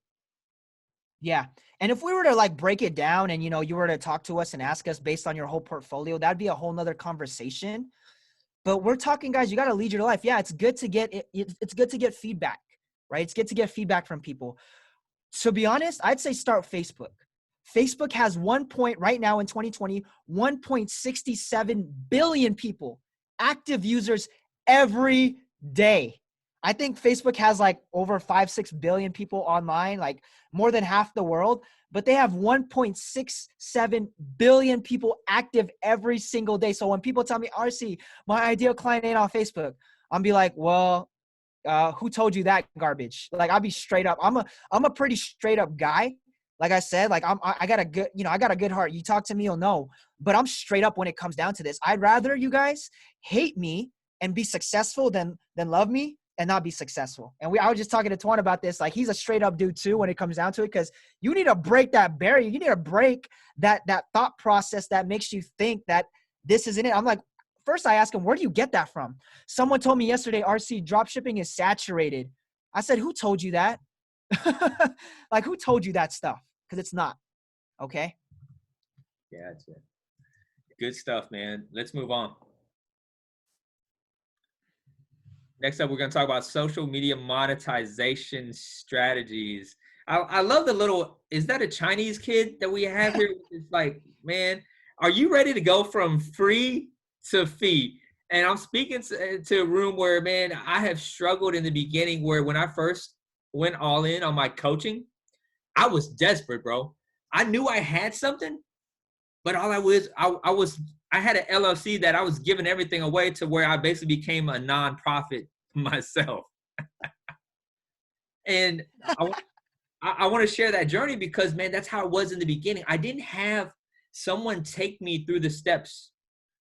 Yeah. And if we were to like break it down and, you know, you were to talk to us and ask us based on your whole portfolio, that'd be a whole nother conversation. But we're talking, guys, you got to lead your life. Yeah. It's good to get it's good to get feedback, right? It's good to get feedback from people. To be honest, I'd say start Facebook. Facebook has right now in 2020, 1.67 billion people, active users every day. I think Facebook has like over 5-6 billion people online, like more than half the world, but they have 1.67 billion people active every single day. So when people tell me, RC, my ideal client ain't on Facebook, I'm be like, well, who told you that garbage? Like, I'll be straight up. I'm a pretty straight up guy. Like I said, like I got a good, I got a good heart. You talk to me, you'll know, but I'm straight up when it comes down to this. I'd rather you guys hate me and be successful than love me and not be successful. And I was just talking to Twan about this. Like, he's a straight up dude too, when it comes down to it, because you need to break that barrier. You need to break that thought process that makes you think that this isn't it. I'm like, first I asked him, where do you get that from? Someone told me yesterday, RC, dropshipping is saturated. I said, who told you that? Like, who told you that stuff? Because it's not. Okay. Yeah, that's it. Good stuff, man. Let's move on. Next up, we're going to talk about social media monetization strategies. I love the little, is that a Chinese kid that we have here? It's like, man, are you ready to go from free to fee? And I'm speaking to a room where, man, I have struggled in the beginning where when I first went all in on my coaching, I was desperate, bro. I knew I had something, but all I had an LLC that I was giving everything away to where I basically became a nonprofit myself. And I, I want to share that journey because, man, that's how it was in the beginning. I didn't have someone take me through the steps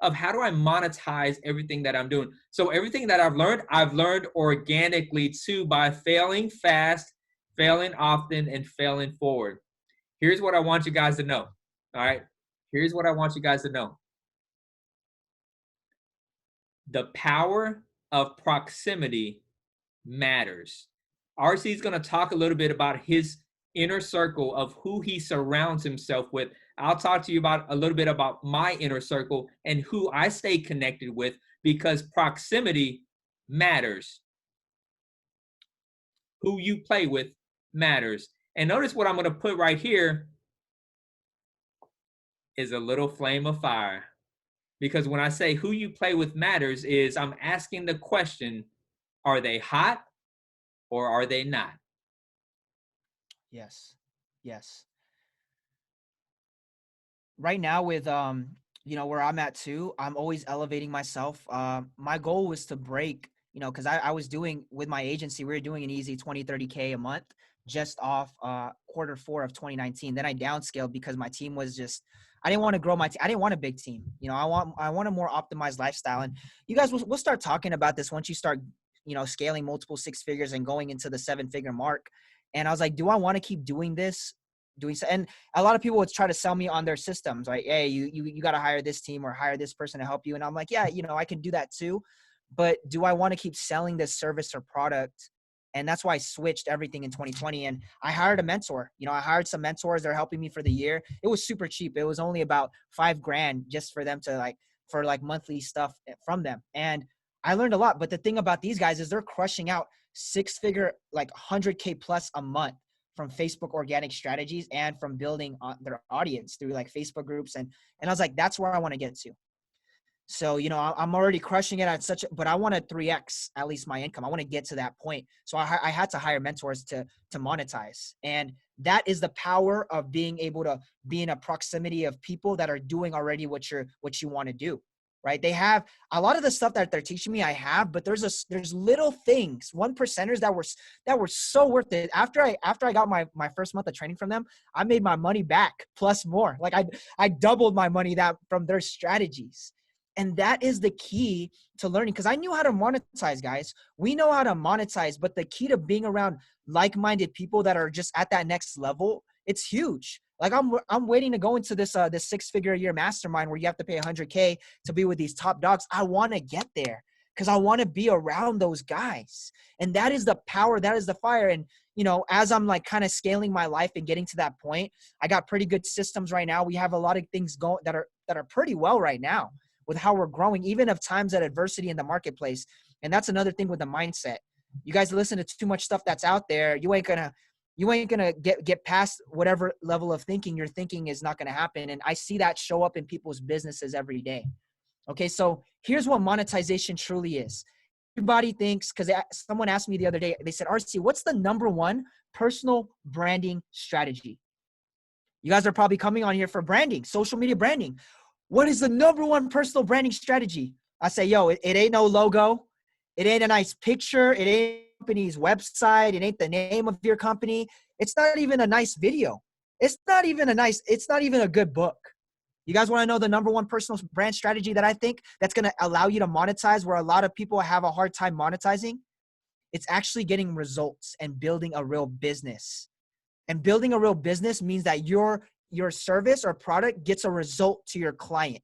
of how do I monetize everything that I'm doing. So everything that I've learned organically too by failing fast, failing often, and failing forward. Here's what I want you guys to know. All right. Here's what I want you guys to know. The power of proximity matters. RC is going to talk a little bit about his inner circle of who he surrounds himself with. I'll talk to you about a little bit about my inner circle and who I stay connected with because proximity matters. Who you play with matters. And notice what I'm going to put right here is a little flame of fire. Because when I say who you play with matters is I'm asking the question, are they hot or are they not? Yes. Yes. Right now with where I'm at too, I'm always elevating myself. My goal was to break, because I was doing with my agency, we were doing an easy 20-30K a month just off Q4 of 2019. Then I downscaled because my team was just, I didn't want to grow my team. I didn't want a big team. I want a more optimized lifestyle. And you guys, we'll start talking about this once you start, scaling multiple six figures and going into the 7-figure mark. And I was like, do I want to keep doing this? Doing so, and a lot of people would try to sell me on their systems, right? Hey, you got to hire this team or hire this person to help you. And I'm like, yeah, I can do that too. But do I want to keep selling this service or product? And that's why I switched everything in 2020. And I hired a mentor. I hired some mentors. They're helping me for the year. It was super cheap. It was only about $5,000 just for them to for monthly stuff from them. And I learned a lot. But the thing about these guys is they're crushing out 6-figure, 100K plus a month from Facebook organic strategies and from building their audience through Facebook groups. And I was like, that's where I want to get to. So, I'm already crushing it at but I want to 3X at least my income. I want to get to that point. So I had to hire mentors to monetize. And that is the power of being able to be in a proximity of people that are doing already what you want to do. Right. They have a lot of the stuff that they're teaching me. I have, but there's little things, 1%ers that were so worth it. After I got my first month of training from them, I made my money back plus more. I doubled my money that from their strategies. And that is the key to learning, because I knew how to monetize, guys. We know how to monetize, but the key to being around like-minded people that are just at that next level, it's huge. I'm waiting to go into this 6-figure a year mastermind where you have to pay 100K to be with these top dogs. I want to get there because I want to be around those guys. And that is the power, that is the fire. And as I'm kind of scaling my life and getting to that point, I got pretty good systems right now. We have a lot of things going that are pretty well right now with how we're growing, even of times at adversity in the marketplace. And that's another thing with the mindset. You guys listen to too much stuff that's out there, you ain't gonna get past whatever level of thinking you're thinking is not gonna happen. And I see that show up in people's businesses every day. Okay, so here's what monetization truly is. Everybody thinks, because someone asked me the other day, they said, RC, what's the number one personal branding strategy? You guys are probably coming on here for branding, social media branding. What is the number one personal branding strategy? I say, yo, it ain't no logo. It ain't a nice picture. It ain't company's website. It ain't the name of your company. It's not even a nice video. It's not even a good book. You guys want to know the number one personal brand strategy that I think that's going to allow you to monetize where a lot of people have a hard time monetizing? It's actually getting results and building a real business. And building a real business means that your service or product gets a result to your client.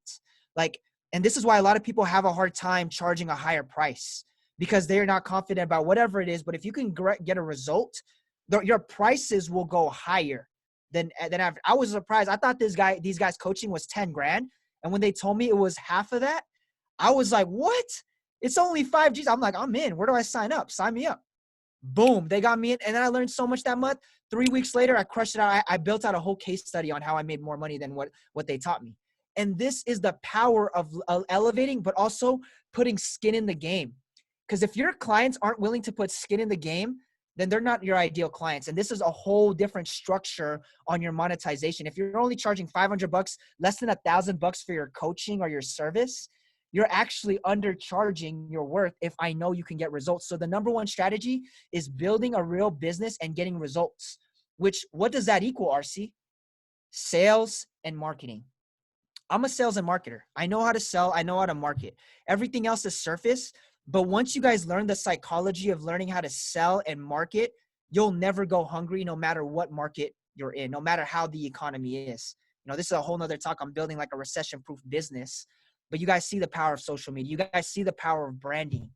And this is why a lot of people have a hard time charging a higher price because they're not confident about whatever it is. But if you can get a result, your prices will go higher than after. I was surprised. I thought these guys coaching was $10,000. And when they told me it was half of that, I was like, what? It's only 5Gs. I'm like, I'm in. Where do I sign up? Sign me up. Boom, they got me in. And then I learned so much that month. 3 weeks later, I crushed it out. I built out a whole case study on how I made more money than what they taught me. And this is the power of elevating, but also putting skin in the game. Because if your clients aren't willing to put skin in the game, then they're not your ideal clients. And this is a whole different structure on your monetization. If you're only charging $500, less than $1,000 for your coaching or your service, you're actually undercharging your worth if I know you can get results. So the number one strategy is building a real business and getting results, which what does that equal, RC? Sales and marketing. I'm a sales and marketer. I know how to sell. I know how to market. Everything else is surface. But once you guys learn the psychology of learning how to sell and market, you'll never go hungry no matter what market you're in, no matter how the economy is. You know, this is a whole nother talk. I'm building like a recession-proof business. But you guys see the power of social media. You guys see the power of branding.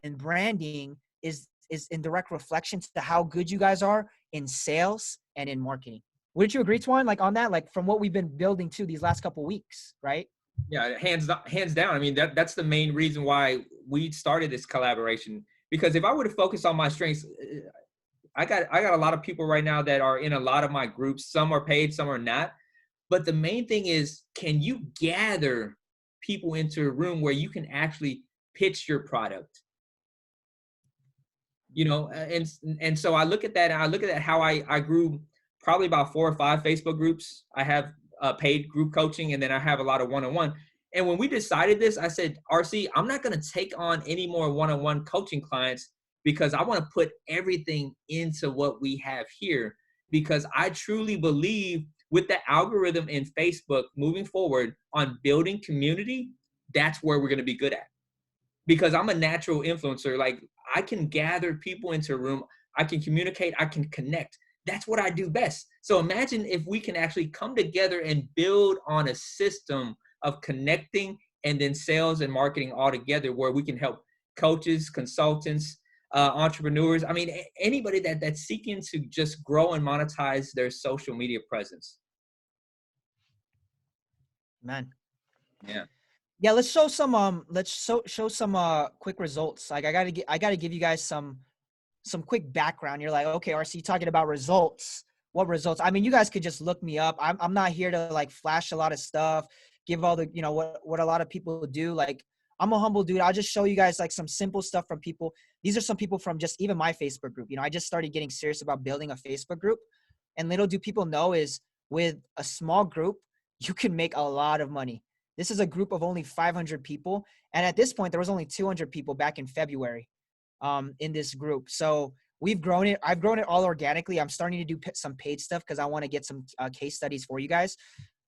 And branding is in direct reflection to how good you guys are in sales and in marketing. Wouldn't you agree, Twan, like on that, like from what we've been building to these last couple of weeks, right? Yeah, hands down. I mean, that's the main reason why we started this collaboration. Because if I were to focus on my strengths, I got a lot of people right now that are in a lot of my groups. Some are paid, some are not. But the main thing is, can you gather people into a room where you can actually pitch your product? You know, and so I look at that, and I look at that how I grew probably about 4 or 5 Facebook groups. I have paid group coaching, and then I have a lot of one-on-one. And when we decided this, I said, RC, I'm not going to take on any more one-on-one coaching clients because I want to put everything into what we have here, because I truly believe with the algorithm in Facebook moving forward on building community, that's where we're going to be good at. Because I'm a natural influencer. Like, I can gather people into a room. I can communicate. I can connect. That's what I do best. So imagine if we can actually come together and build on a system of connecting and then sales and marketing all together, where we can help coaches, consultants, entrepreneurs. I mean, anybody that's seeking to just grow and monetize their social media presence. Man. Yeah. Yeah, let's show some show some quick results. Like I gotta give you guys some quick background. You're like, okay, RC, talking about results. What results? I mean, you guys could just look me up. I'm not here to like flash a lot of stuff, give all the, you know, what a lot of people do. Like, I'm a humble dude. I'll just show you guys like some simple stuff from people. These are some people from just even my Facebook group. You know, I just started getting serious about building a Facebook group. And little do people know is with a small group, you can make a lot of money. This is a group of only 500 people. And at this point, there was only 200 people back in February in this group. So we've grown it. I've grown it all organically. I'm starting to do some paid stuff because I want to get some case studies for you guys.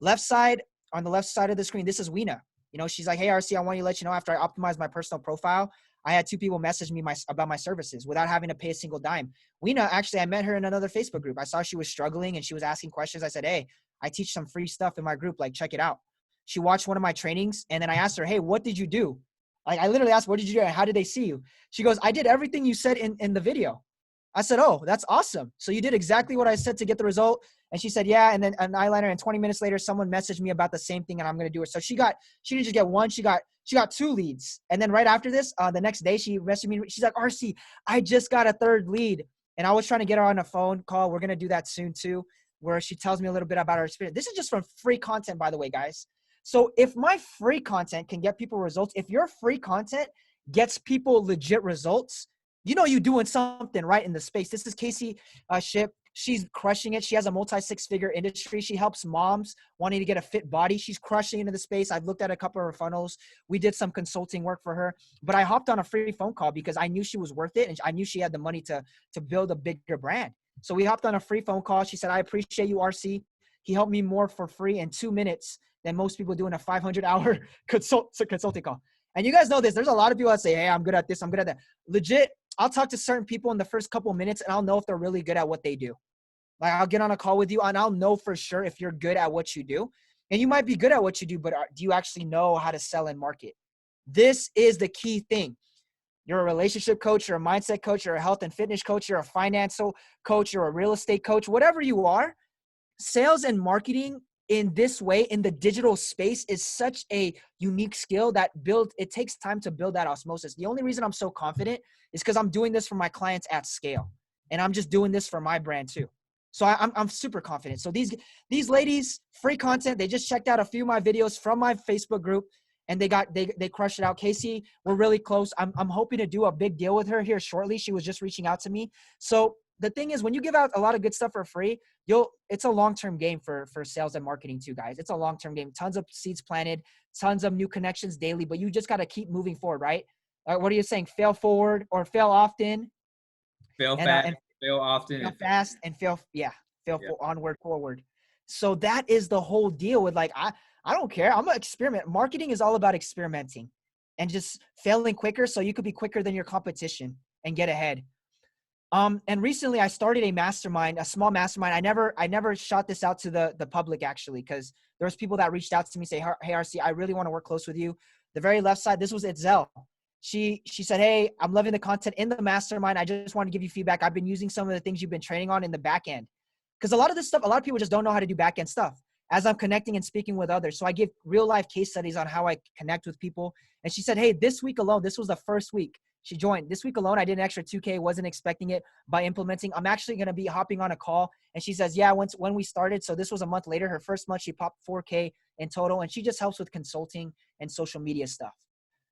On the left side of the screen, this is Weena. You know, she's like, hey, RC, I want you to let you know, after I optimized my personal profile, I had 2 people message me about my services without having to pay a single dime. Weena, actually, I met her in another Facebook group. I saw she was struggling and she was asking questions. I said, hey, I teach some free stuff in my group. Like, check it out. She watched one of my trainings, and then I asked her, hey, what did you do? Like, I literally asked, what did you do? And how did they see you? She goes, I did everything you said in the video. I said, oh, that's awesome. So you did exactly what I said to get the result. And she said, yeah. And then an eyeliner, and 20 minutes later, someone messaged me about the same thing, and I'm going to do it. So she didn't just get one, she got 2 leads. And then right after this, the next day, she messaged me. She's like, RC, I just got a 3rd lead. And I was trying to get her on a phone call. We're going to do that soon too, where she tells me a little bit about her experience. This is just from free content, by the way, guys. So if my free content can get people results, if your free content gets people legit results, you know you're doing something right in the space. This is Casey Ship. She's crushing it. She has a multi-6-figure industry. She helps moms wanting to get a fit body. She's crushing into the space. I've looked at a couple of her funnels. We did some consulting work for her. But I hopped on a free phone call because I knew she was worth it, and I knew she had the money to build a bigger brand. So we hopped on a free phone call. She said, I appreciate you, RC. He helped me more for free in 2 minutes than most people do in a 500-hour consulting call. And you guys know this. There's a lot of people that say, hey, I'm good at this, I'm good at that. Legit, I'll talk to certain people in the first couple of minutes, and I'll know if they're really good at what they do. Like, I'll get on a call with you, and I'll know for sure if you're good at what you do. And you might be good at what you do, but do you actually know how to sell and market? This is the key thing. You're a relationship coach, you're a mindset coach, you're a health and fitness coach, you're a financial coach, you're a real estate coach, whatever you are. Sales and marketing in this way, in the digital space, is such a unique skill that it takes time to build that osmosis. The only reason I'm so confident is because I'm doing this for my clients at scale. And I'm just doing this for my brand too. So I'm super confident. So these ladies, free content, they just checked out a few of my videos from my Facebook group, and they crushed it out. Casey, we're really close. I'm hoping to do a big deal with her here shortly. She was just reaching out to me. So the thing is, when you give out a lot of good stuff for free, it's a long-term game for sales and marketing too, guys. It's a long-term game. Tons of seeds planted, tons of new connections daily, but you just got to keep moving forward, right? What are you saying? Fail forward or fail often, Fail and fast, fail often, fail and fail. fast, and fail Yeah. for onward forward. So that is the whole deal with, like, I don't care. I'm gonna experiment. Marketing is all about experimenting and just failing quicker so you could be quicker than your competition and get ahead. And recently I started a mastermind, a small mastermind. I never shot this out to the public, actually, because there's people that reached out to me, say, hey, RC, I really want to work close with you. The very left side, this was Itzel. She said, hey, I'm loving the content in the mastermind. I just want to give you feedback. I've been using some of the things you've been training on in the back end. Because a lot of this stuff, a lot of people just don't know how to do back end stuff as I'm connecting and speaking with others. So I give real life case studies on how I connect with people. And she said, hey, this week alone, this was the first week she joined. This week alone, I did an extra 2K, wasn't expecting it by implementing. I'm actually going to be hopping on a call. And she says, yeah, when we started, so this was a month later, her first month, she popped 4K in total. And she just helps with consulting and social media stuff.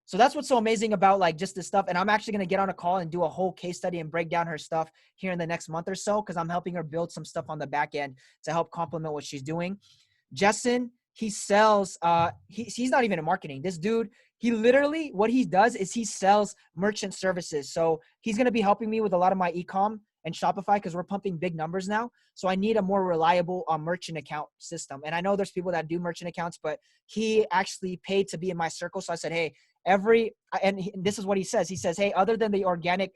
So that's what's so amazing about, like, just this stuff. And I'm actually going to get on a call and do a whole case study and break down her stuff here in the next month or so, because I'm helping her build some stuff on the back end to help complement what she's doing. Jessen, he sells, he's not even in marketing. This dude, he literally, what he does is he sells merchant services. So he's going to be helping me with a lot of my e-com and Shopify, because we're pumping big numbers now. So I need a more reliable merchant account system. And I know there's people that do merchant accounts, but he actually paid to be in my circle. So I said, hey, this is what he says. He says, hey, other than the organic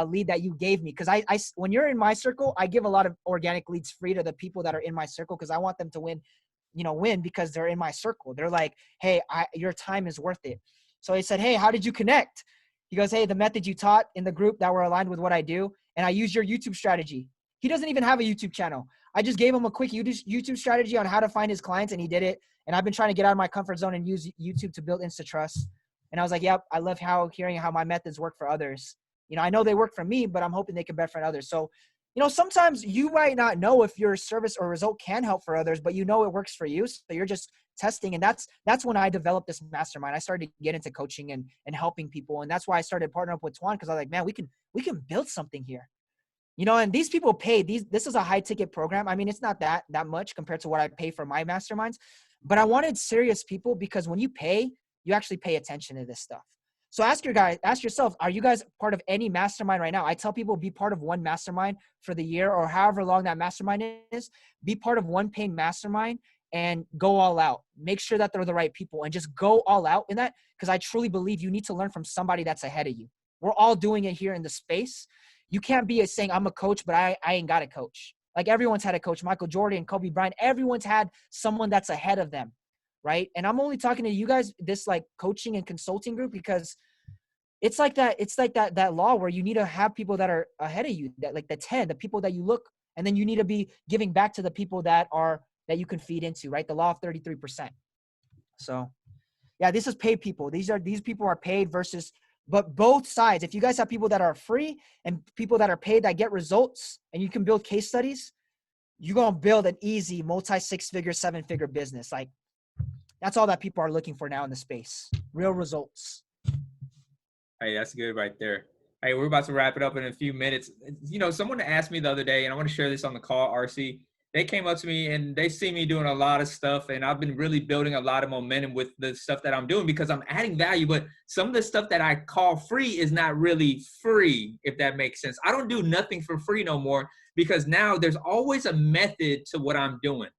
lead that you gave me, because when you're in my circle, I give a lot of organic leads free to the people that are in my circle, because I want them to win because they're in my circle. They're like, hey, your time is worth it. So he said, hey, how did you connect? He goes, hey, the method you taught in the group that were aligned with what I do, and I used your YouTube strategy. He doesn't even have a YouTube channel. I just gave him a quick YouTube strategy on how to find his clients, and he did it. And I've been trying to get out of my comfort zone and use YouTube to build Insta Trust. And I was like, yep, I love hearing how my methods work for others. I know they work for me, but I'm hoping they can benefit others. So, sometimes you might not know if your service or result can help for others, but it works for you. So you're just testing. And that's when I developed this mastermind. I started to get into coaching and helping people. And that's why I started partnering up with Tuan, because I was like, man, we can build something here. And these people pay. This is a high ticket program. I mean, it's not that much compared to what I pay for my masterminds, but I wanted serious people, because when you pay, you actually pay attention to this stuff. So ask yourself, are you guys part of any mastermind right now? I tell people, be part of one mastermind for the year, or however long that mastermind is. Be part of one paying mastermind and go all out. Make sure that they're the right people and just go all out in that, because I truly believe you need to learn from somebody that's ahead of you. We're all doing it here in the space. You can't be saying I'm a coach, but I ain't got a coach. Like, everyone's had a coach. Michael Jordan, Kobe Bryant, everyone's had someone that's ahead of them. Right. And I'm only talking to you guys, this like coaching and consulting group, because it's like that law where you need to have people that are ahead of you, that like the people that you look, and then you need to be giving back to the people that you can feed into, right? The law of 33%. So yeah, this is paid people. These people are paid but both sides. If you guys have people that are free and people that are paid that get results, and you can build case studies, you're going to build an easy multi-6-figure, 7-figure business. Like, that's all that people are looking for now in the space. Real results. Hey, that's good right there. Hey, we're about to wrap it up in a few minutes. Someone asked me the other day, and I want to share this on the call, RC. They came up to me and they see me doing a lot of stuff, and I've been really building a lot of momentum with the stuff that I'm doing, because I'm adding value. But some of the stuff that I call free is not really free, if that makes sense. I don't do nothing for free no more, because now there's always a method to what I'm doing.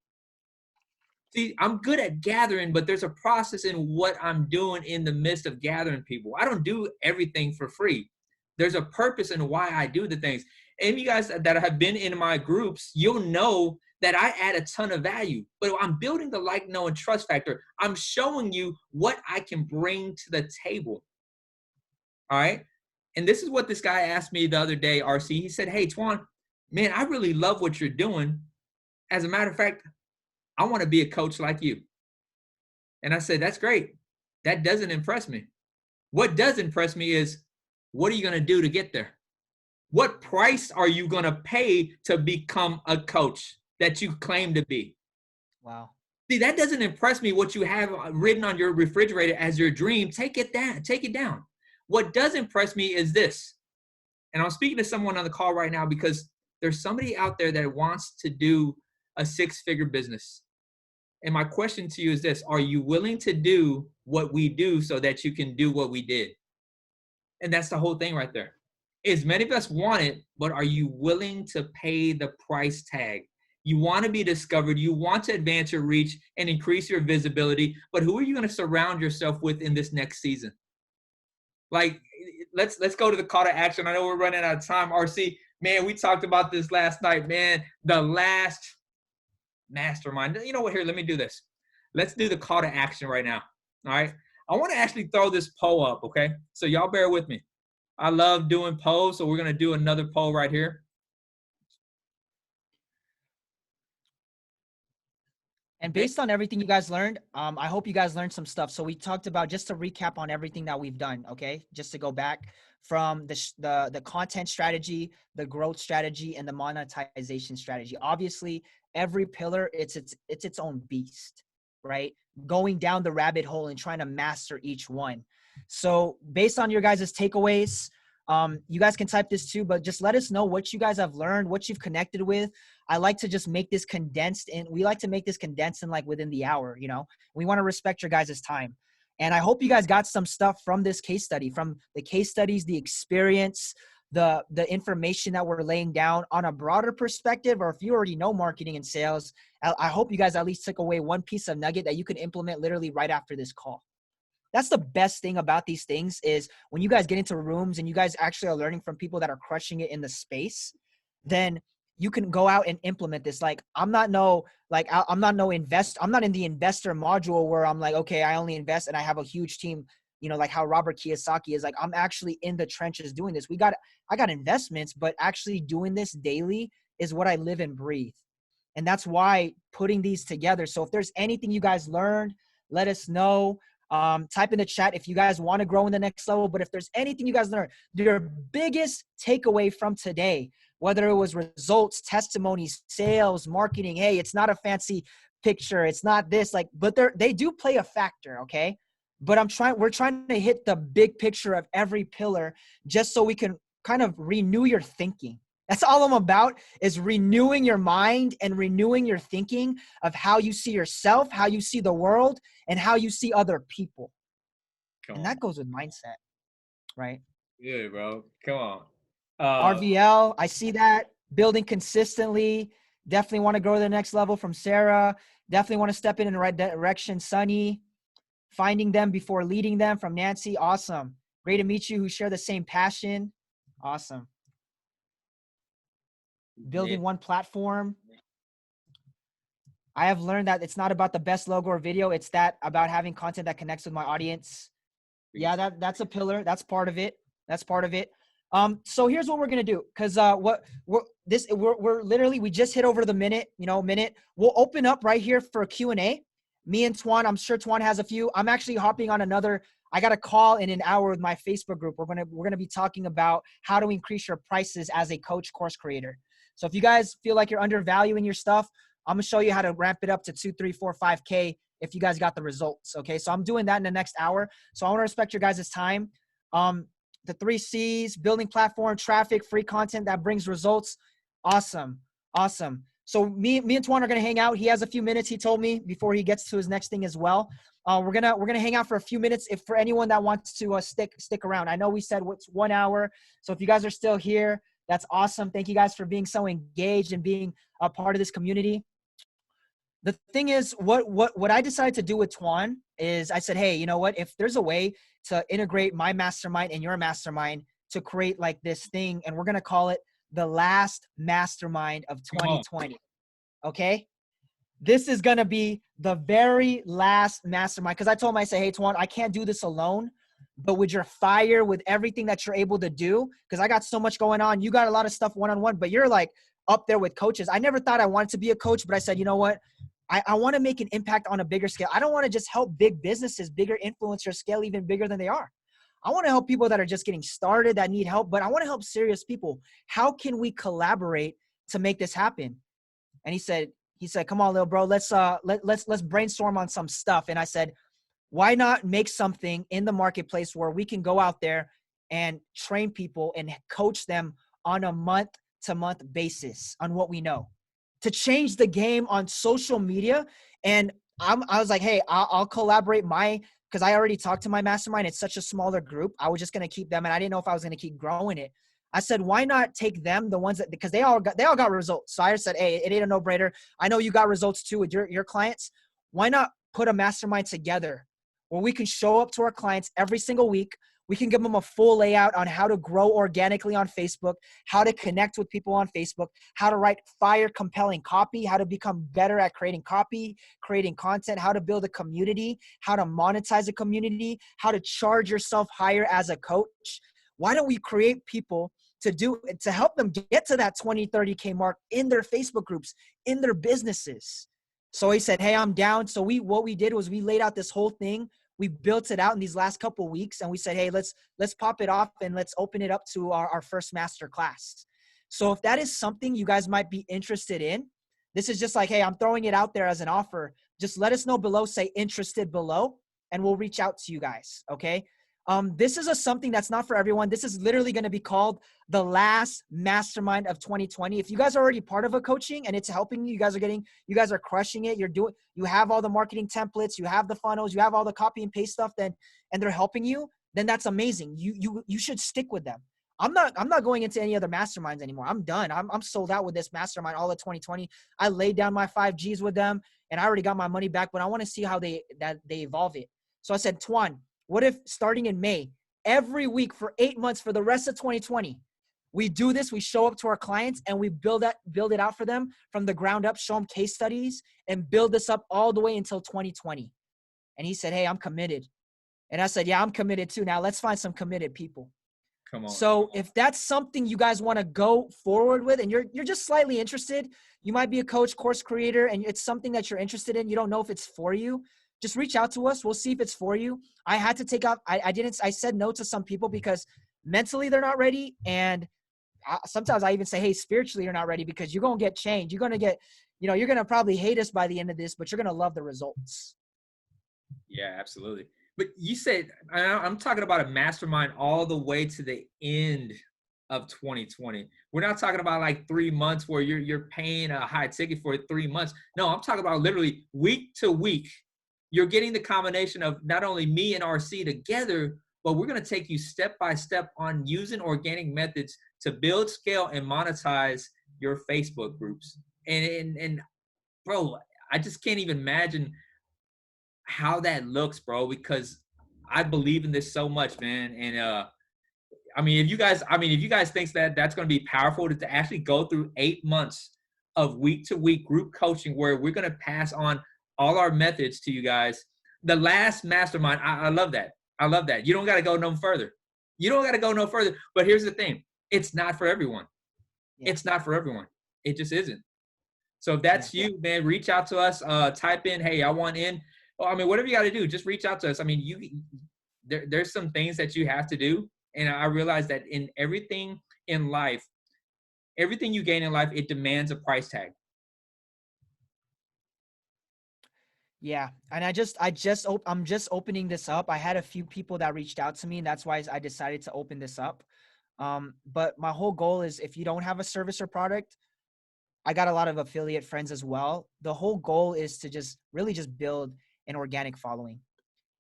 See, I'm good at gathering, but there's a process in what I'm doing in the midst of gathering people. I don't do everything for free. There's a purpose in why I do the things. And you guys that have been in my groups, you'll know that I add a ton of value, but I'm building the like, know, and trust factor. I'm showing you what I can bring to the table. All right. And this is what this guy asked me the other day, RC. He said, hey, Tuan, man, I really love what you're doing. As a matter of fact, I want to be a coach like you. And I said, that's great. That doesn't impress me. What does impress me is, what are you going to do to get there? What price are you going to pay to become a coach that you claim to be? Wow. See, that doesn't impress me what you have written on your refrigerator as your dream. Take it down. Take it down. What does impress me is this. And I'm speaking to someone on the call right now because there's somebody out there that wants to do a six-figure business. And my question to you is this: are you willing to do what we do so that you can do what we did? And that's the whole thing right there. Is many of us want it, but are you willing to pay the price tag? You want to be discovered. You want to advance your reach and increase your visibility. But who are you going to surround yourself with in this next season? Like, let's go to the call to action. I know we're running out of time. RC, man, we talked about this last night, man. The last mastermind. You know what? Here, let me do this. Let's do the call to action right now. All right. I want to actually throw this poll up. Okay. So y'all bear with me. I love doing polls. So we're going to do another poll right here. And based on everything you guys learned, I hope you guys learned some stuff. So we talked about, just to recap on everything that we've done, okay? Just to go back from the content strategy, the growth strategy, and the monetization strategy. Obviously, every pillar, it's its own beast, right? Going down the rabbit hole and trying to master each one. So based on your guys' takeaways, you guys can type this too, but just let us know what you guys have learned, what you've connected with. I like to just make this condensed, and we like to make this condensed in like within the hour, you know. We want to respect your guys' time. And I hope you guys got some stuff from this case study, from the case studies, the experience, the information that we're laying down on a broader perspective. Or if you already know marketing and sales, I hope you guys at least took away one piece of nugget that you can implement literally right after this call. That's the best thing about these things, is when you guys get into rooms and you guys actually are learning from people that are crushing it in the space, then you can go out and implement this. Like, I'm not in the investor module where I'm like, okay, I only invest and I have a huge team, you know, like how Robert Kiyosaki is. Like, I'm actually in the trenches doing this. I got investments, but actually doing this daily is what I live and breathe. And that's why putting these together. So if there's anything you guys learned, let us know. Type in the chat if you guys want to grow in the next level. But if there's anything you guys learned, your biggest takeaway from today, whether it was results, testimonies, sales, marketing, hey, it's not a fancy picture, it's not this, like, but they do play a factor, okay? But we're trying to hit the big picture of every pillar, just so we can kind of renew your thinking. That's all I'm about, is renewing your mind and renewing your thinking of how you see yourself, how you see the world, and how you see other people. And that goes with mindset, right? Yeah, bro. Come on. RVL, I see that. Building consistently. Definitely want to go to the next level from Sarah. Definitely want to step in the right direction. Sunny. Finding them before leading them from Nancy. Awesome. Great to meet you, who share the same passion. Awesome. Building one platform. I have learned that it's not about the best logo or video. It's that about having content that connects with my audience. Yeah, that's a pillar. That's part of it. That's part of it. So here's what we're gonna do, because we're literally, we just hit over the minute. We'll open up right here for a Q&A. Me and Tuan, I'm sure Tuan has a few. I'm actually hopping on another. I got a call in an hour with my Facebook group. We're gonna be talking about how to increase your prices as a coach course creator. So if you guys feel like you're undervaluing your stuff, I'm gonna show you how to ramp it up to 2, 3, 4, 5K if you guys got the results. Okay, so I'm doing that in the next hour. So I want to respect your guys' time. The 3 C's: building platform, traffic, free content that brings results. Awesome. So me and Tuan are gonna hang out. He has a few minutes, he told me, before he gets to his next thing as well. We're gonna hang out for a few minutes. If for anyone that wants to stick around. I know we said what's 1 hour. So if you guys are still here, that's awesome. Thank you guys for being so engaged and being a part of this community. The thing is, what I decided to do with Tuan is, I said, hey, you know what? If there's a way to integrate my mastermind and your mastermind to create like this thing, and we're going to call it the last mastermind of 2020. Okay. This is going to be the very last mastermind. Cause I told him, I said, hey, Tuan, I can't do this alone, but with your fire, with everything that you're able to do, cause I got so much going on. You got a lot of stuff one-on-one, but you're like up there with coaches. I never thought I wanted to be a coach, but I said, you know what? I want to make an impact on a bigger scale. I don't want to just help big businesses, bigger influencers scale even bigger than they are. I want to help people that are just getting started, that need help, but I want to help serious people. How can we collaborate to make this happen? And he said, come on, little bro, let's brainstorm on some stuff. And I said, why not make something in the marketplace where we can go out there and train people and coach them on a month to month basis on what we know to change the game on social media. And I was like, hey, I'll collaborate because I already talked to my mastermind. It's such a smaller group. I was just going to keep them. And I didn't know if I was going to keep growing it. I said, why not take them, the ones that, because they all got results. So I said, hey, it ain't a no brainer. I know you got results too with your clients. Why not put a mastermind together where we can show up to our clients every single week? We can give them a full layout on how to grow organically on Facebook, how to connect with people on Facebook, how to write fire, compelling copy, how to become better at creating copy, creating content, how to build a community, how to monetize a community, how to charge yourself higher as a coach. Why don't we create people to help them get to that 20, 30K mark in their Facebook groups, in their businesses? So he said, hey, I'm down. So what we did was we laid out this whole thing. We built it out in these last couple of weeks, and we said, hey, let's pop it off and let's open it up to our first masterclass. So if that is something you guys might be interested in, this is just like, hey, I'm throwing it out there as an offer. Just let us know below, say interested below, and we'll reach out to you guys. Okay. This is something that's not for everyone. This is literally going to be called the last mastermind of 2020. If you guys are already part of a coaching and it's helping you, you guys are crushing it. You have all the marketing templates, you have the funnels, you have all the copy and paste stuff and they're helping you, then that's amazing. You should stick with them. I'm not going into any other masterminds anymore. I'm done. I'm sold out with this mastermind all of 2020. I laid down my 5Gs with them and I already got my money back, but I want to see how they evolve it. So I said, Twan, what if starting in May, every week for 8 months for the rest of 2020, we do this, we show up to our clients and we build it out for them from the ground up, show them case studies and build this up all the way until 2020. And he said, hey, I'm committed. And I said, yeah, I'm committed too. Now let's find some committed people. Come on. So if that's something you guys want to go forward with and you're just slightly interested, you might be a coach, course creator, and it's something that you're interested in. You don't know if it's for you. Just reach out to us. We'll see if it's for you. I had to take out, I said no to some people because mentally they're not ready. And sometimes I even say, hey, spiritually you're not ready because you're going to get changed. You're going to get, you're going to probably hate us by the end of this, but you're going to love the results. Yeah, absolutely. But you said, I'm talking about a mastermind all the way to the end of 2020. We're not talking about like 3 months where you're paying a high ticket for 3 months. No, I'm talking about literally week to week. You're getting the combination of not only me and RC together, but we're going to take you step by step on using organic methods to build, scale, and monetize your Facebook groups. And bro, I just can't even imagine how that looks, bro, because I believe in this so much, man. And if you guys think that that's going to be powerful to actually go through 8 months of week to week group coaching where we're going to pass on all our methods to you guys. The last mastermind, I love that. I love that. You don't got to go no further. But here's the thing. It's not for everyone. Yeah. It's not for everyone. It just isn't. So if that's you, man, reach out to us. Type in, hey, I want in. Well, whatever you got to do, just reach out to us. There's some things that you have to do. And I realize that in everything in life, everything you gain in life, it demands a price tag. Yeah. And I'm just opening this up. I had a few people that reached out to me, and that's why I decided to open this up. But my whole goal is if you don't have a service or product, I got a lot of affiliate friends as well. The whole goal is to just really just build an organic following.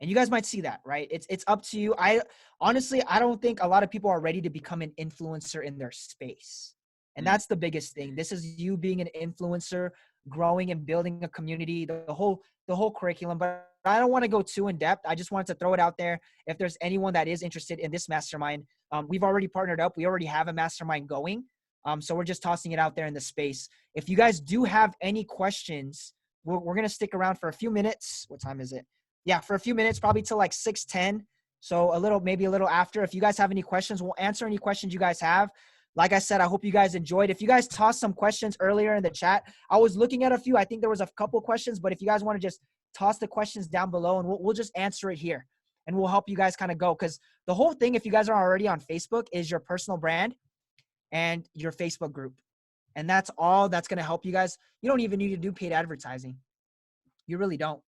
And you guys might see that, right? It's up to you. I don't think a lot of people are ready to become an influencer in their space. And that's the biggest thing. This is you being an influencer, growing and building a community, the whole curriculum. But I don't want to go too in depth. I just wanted to throw it out there. If there's anyone that is interested in this mastermind, we've already partnered up. We already have a mastermind going. So we're just tossing it out there in the space. If you guys do have any questions, we're going to stick around for a few minutes. What time is it? Yeah, for a few minutes, probably till like 6:10. So maybe a little after. If you guys have any questions, we'll answer any questions you guys have. Like I said, I hope you guys enjoyed. If you guys tossed some questions earlier in the chat, I was looking at a few. I think there was a couple questions, but if you guys want to just toss the questions down below and we'll just answer it here. and we'll help you guys kind of go. Because the whole thing, if you guys are already on Facebook, is your personal brand and your Facebook group. And that's all that's going to help you guys. You don't even need to do paid advertising. You really don't.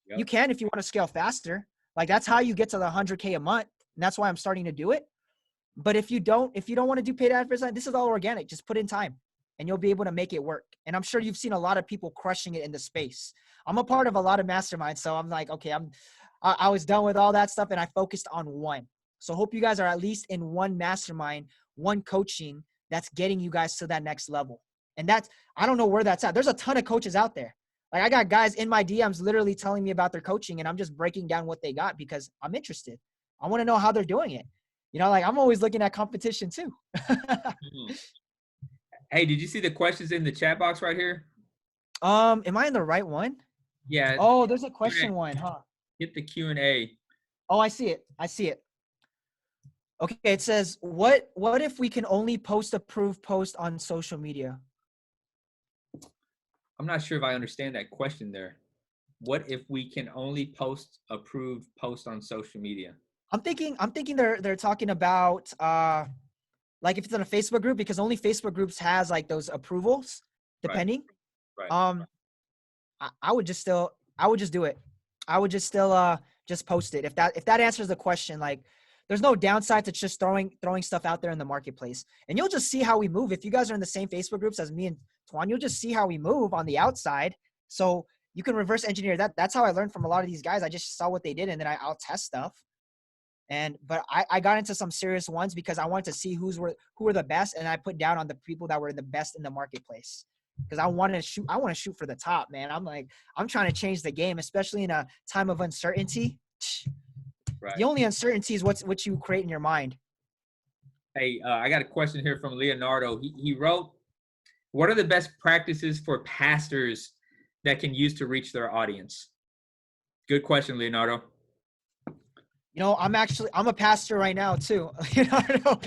Yep. You can if you want to scale faster. Like that's how you get to the 100K a month. And that's why I'm starting to do it. But if you don't want to do paid advertising, this is all organic. Just put in time and you'll be able to make it work. And I'm sure you've seen a lot of people crushing it in the space. I'm a part of a lot of masterminds. So I'm like, okay, I was done with all that stuff and I focused on one. So hope you guys are at least in one mastermind, one coaching that's getting you guys to that next level. And that's, I don't know where that's at. There's a ton of coaches out there. Like I got guys in my DMs literally telling me about their coaching and I'm just breaking down what they got because I'm interested. I want to know how they're doing it. You know, like I'm always looking at competition too. Hey, did you see the questions in the chat box right here? Am I in the right one? Yeah. Oh, there's a question one, huh? Hit the Q&A. Oh, I see it. Okay, it says, what if we can only post approved posts on social media? I'm not sure if I understand that question there. What if we can only post approved posts on social media? I'm thinking they're talking about like if it's in a Facebook group, because only Facebook groups has like those approvals, depending. Right. I would just do it. I would just still just post it. If that answers the question, like there's no downside to just throwing stuff out there in the marketplace. And you'll just see how we move. If you guys are in the same Facebook groups as me and Tuan, you'll just see how we move on the outside. So you can reverse engineer that. That's how I learned from a lot of these guys. I just saw what they did and then I'll test stuff. But I got into some serious ones because I wanted to see who were the best, and I put down on the people that were the best in the marketplace. Because I want to shoot for the top, man. I'm trying to change the game, especially in a time of uncertainty. Right. The only uncertainty is what you create in your mind. Hey, I got a question here from Leonardo. He wrote, what are the best practices for pastors that can use to reach their audience? Good question, Leonardo. You know, I'm a pastor right now too. Leonardo.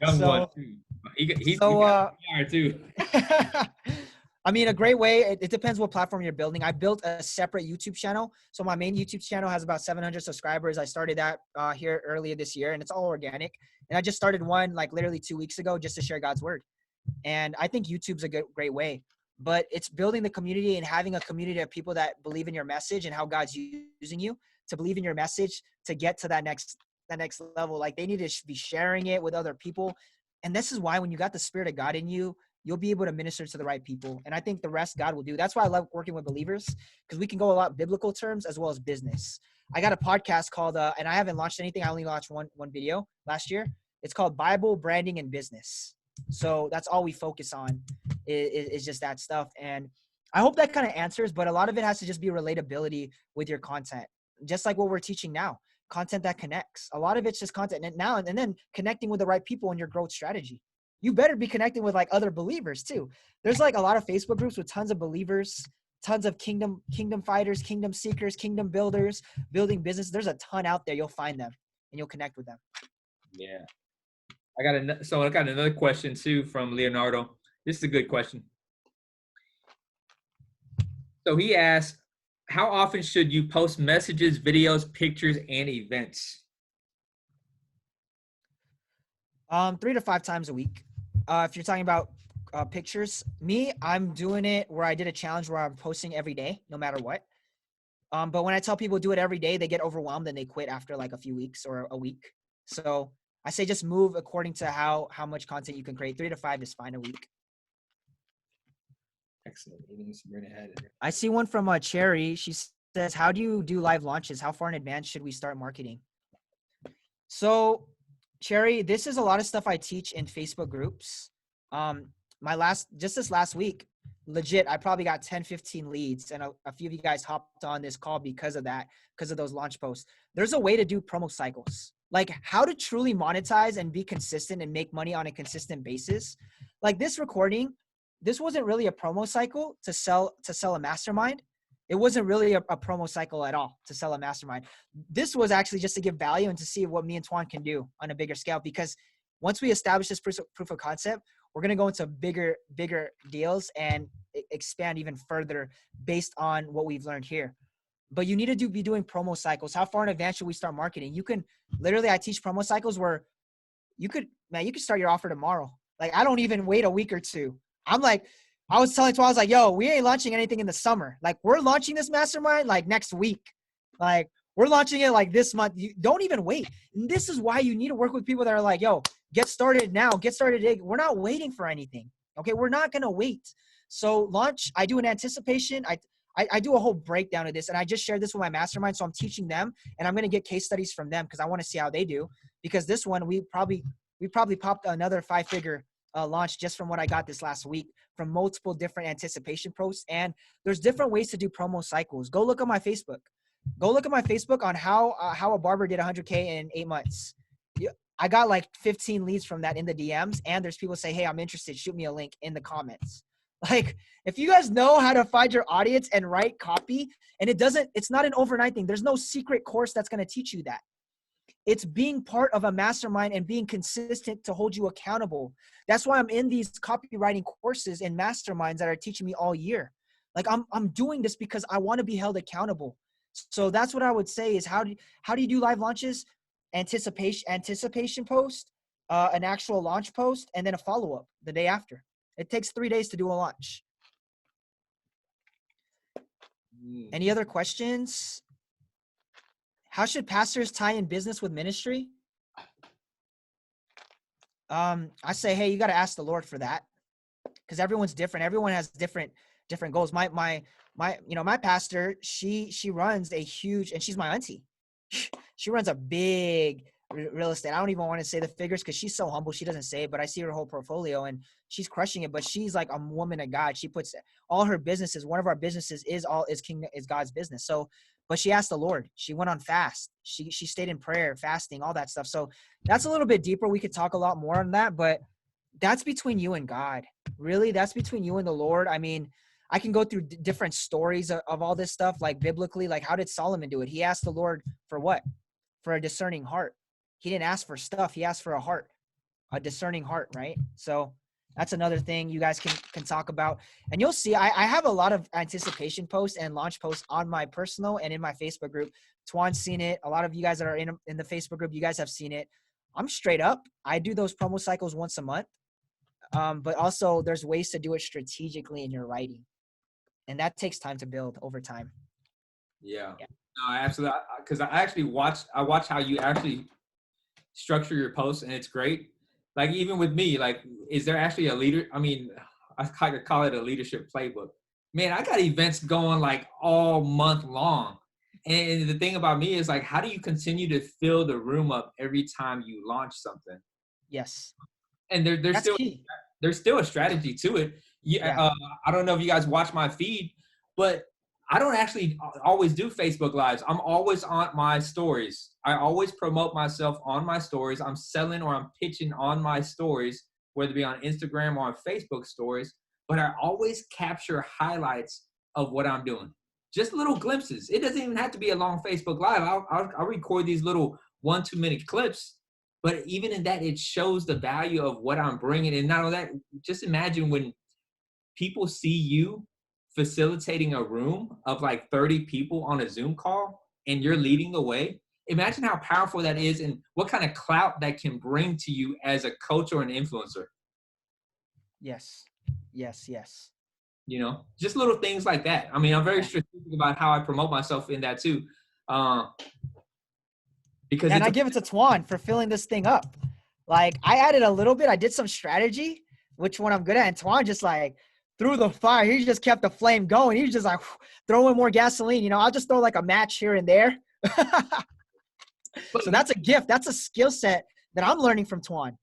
Young one too. He's too. I mean, a great way, it depends what platform you're building. I built a separate YouTube channel. So my main YouTube channel has about 700 subscribers. I started that here earlier this year, and it's all organic. And I just started one like literally 2 weeks ago just to share God's word. And I think YouTube's a great way. But it's building the community and having a community of people that believe in your message and how God's using you to believe in your message to get to that next level. Like they need to be sharing it with other people. And this is why when you got the Spirit of God in you, you'll be able to minister to the right people. And I think the rest God will do. That's why I love working with believers, because we can go a lot biblical terms as well as business. I got a podcast called, and I haven't launched anything. I only launched one video last year. It's called Bible Branding and Business. So that's all we focus on is just that stuff. And I hope that kind of answers, but a lot of it has to just be relatability with your content. Just like what we're teaching now, content that connects. A lot of it's just content and then connecting with the right people in your growth strategy. You better be connecting with like other believers too. There's like a lot of Facebook groups with tons of believers, tons of kingdom fighters, kingdom seekers, kingdom builders, building business. There's a ton out there. You'll find them and you'll connect with them. Yeah. I got another question too from Leonardo. This is a good question. So he asked, how often should you post messages, videos, pictures, and events? 3 to 5 times a week. If you're talking about pictures, I'm doing it where I did a challenge where I'm posting every day, no matter what. But when I tell people do it every day, they get overwhelmed and they quit after like a few weeks or a week. So I say just move according to how much content you can create. 3 to 5 is fine a week. Excellent. I see one from Cherry. She says, how do you do live launches? How far in advance should we start marketing? So Cherry, this is a lot of stuff I teach in Facebook groups. This last week, legit, I probably got 10, 15 leads, and a few of you guys hopped on this call because of that, because of those launch posts. There's a way to do promo cycles, like how to truly monetize and be consistent and make money on a consistent basis. Like this recording, this wasn't really a promo cycle to sell a mastermind. It wasn't really a promo cycle at all to sell a mastermind. This was actually just to give value and to see what me and Tuan can do on a bigger scale, because once we establish this proof of concept, we're going to go into bigger deals and expand even further based on what we've learned here. but you need to be doing promo cycles. How far in advance should we start marketing? You can literally, I teach promo cycles where you could start your offer tomorrow. Like, I don't even wait a week or two. I'm like, I was telling Twa, I was like, yo, we ain't launching anything in the summer. Like, we're launching this mastermind like next week. Like, we're launching it like this month. You don't even wait. And this is why you need to work with people that are like, yo, get started now. Get started. We're not waiting for anything. Okay. We're not going to wait. So launch, I do an anticipation. I do a whole breakdown of this, and I just shared this with my mastermind. So I'm teaching them, and I'm going to get case studies from them because I want to see how they do. Because this one, we probably popped another 5-figure launch just from what I got this last week from multiple different anticipation posts. And there's different ways to do promo cycles. Go look at my Facebook. Go look at my Facebook on how a barber did 100K in 8 months. I got like 15 leads from that in the DMs, and there's people say, hey, I'm interested. Shoot me a link in the comments. Like, if you guys know how to find your audience and write copy, and it's not an overnight thing. There's no secret course that's going to teach you that. It's being part of a mastermind and being consistent to hold you accountable. That's why I'm in these copywriting courses and masterminds that are teaching me all year. Like, I'm doing this because I want to be held accountable. So that's what I would say is how do you do live launches? Anticipation post, an actual launch post, and then a follow-up the day after. It takes 3 days to do a launch. Any other questions? How should pastors tie in business with ministry? I say, hey, you got to ask the Lord for that, because everyone's different. Everyone has different goals. My pastor, she runs a huge, and she's my auntie. She runs a big real estate. I don't even want to say the figures because she's so humble. She doesn't say it, but I see her whole portfolio and she's crushing it. But she's like a woman of God. She puts all her businesses. One of our businesses is God's business. So, but she asked the Lord. She went on fast. She stayed in prayer, fasting, all that stuff. So that's a little bit deeper. We could talk a lot more on that, but that's between you and God. Really, that's between you and the Lord. I mean, I can go through different stories of all this stuff, like biblically, like how did Solomon do it? He asked the Lord for what? For a discerning heart. He didn't ask for stuff. He asked for a heart, a discerning heart, right? So that's another thing you guys can talk about. And you'll see, I have a lot of anticipation posts and launch posts on my personal and in my Facebook group. Twan's seen it. A lot of you guys that are in the Facebook group, you guys have seen it. I'm straight up. I do those promo cycles once a month. But also there's ways to do it strategically in your writing. And that takes time to build over time. Yeah. No, absolutely. Because I watch how you actually structure your posts, and it's great. Like, even with me, like, is there actually a leader? I mean, I kind of call it a leadership playbook. Man, I got events going like all month long. And the thing about me is, like, how do you continue to fill the room up every time you launch something? Yes. And That's key. there's still a strategy to it. Yeah. I don't know if you guys watch my feed, but I don't actually always do Facebook Lives. I'm always on my stories. I always promote myself on my stories. I'm selling or I'm pitching on my stories, whether it be on Instagram or on Facebook stories. But I always capture highlights of what I'm doing. Just little glimpses. It doesn't even have to be a long Facebook Live. I'll record these little 1-2 minute clips. But even in that, it shows the value of what I'm bringing. And not only that, just imagine when people see you facilitating a room of like 30 people on a Zoom call and you're leading the way. Imagine how powerful that is and what kind of clout that can bring to you as a coach or an influencer. Yes. You know, just little things like that. I mean, I'm very strategic about how I promote myself in that too. Because and I give it to Twan for filling this thing up. Like, I added a little bit. I did some strategy, which one I'm good at. And Twan just like threw the fire. He just kept the flame going. He was just like throwing more gasoline. You know, I'll just throw like a match here and there. So that's a gift. That's a skill set that I'm learning from Twan.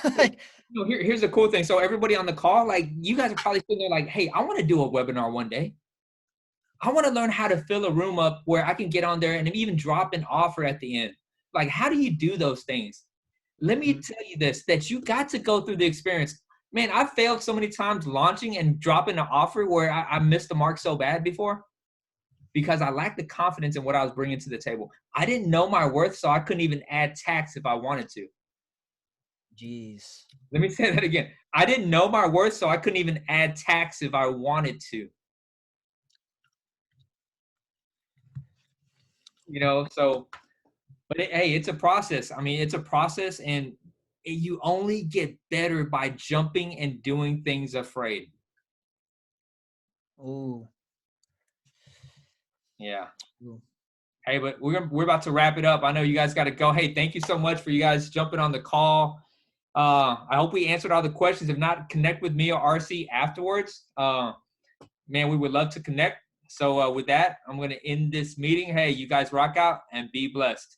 Here's the cool thing. So everybody on the call, like, you guys are probably sitting there like, hey, I want to do a webinar one day. I want to learn how to fill a room up where I can get on there and even drop an offer at the end. Like, how do you do those things? Let me tell you this, that you got to go through the experience. Man, I failed so many times launching and dropping an offer where I missed the mark so bad before because I lacked the confidence in what I was bringing to the table. I didn't know my worth, so I couldn't even add tax if I wanted to. Jeez. Let me say that again. I didn't know my worth, so I couldn't even add tax if I wanted to. you know, so, but hey, it's a process. I mean, it's a process, and you only get better by jumping and doing things afraid. Ooh. Yeah. Ooh. Hey, but we're about to wrap it up. I know you guys got to go. Hey, thank you so much for you guys jumping on the call. I hope we answered all the questions. If not, connect with me or RC afterwards. Man, we would love to connect. So with that, I'm going to end this meeting. Hey, you guys rock out and be blessed.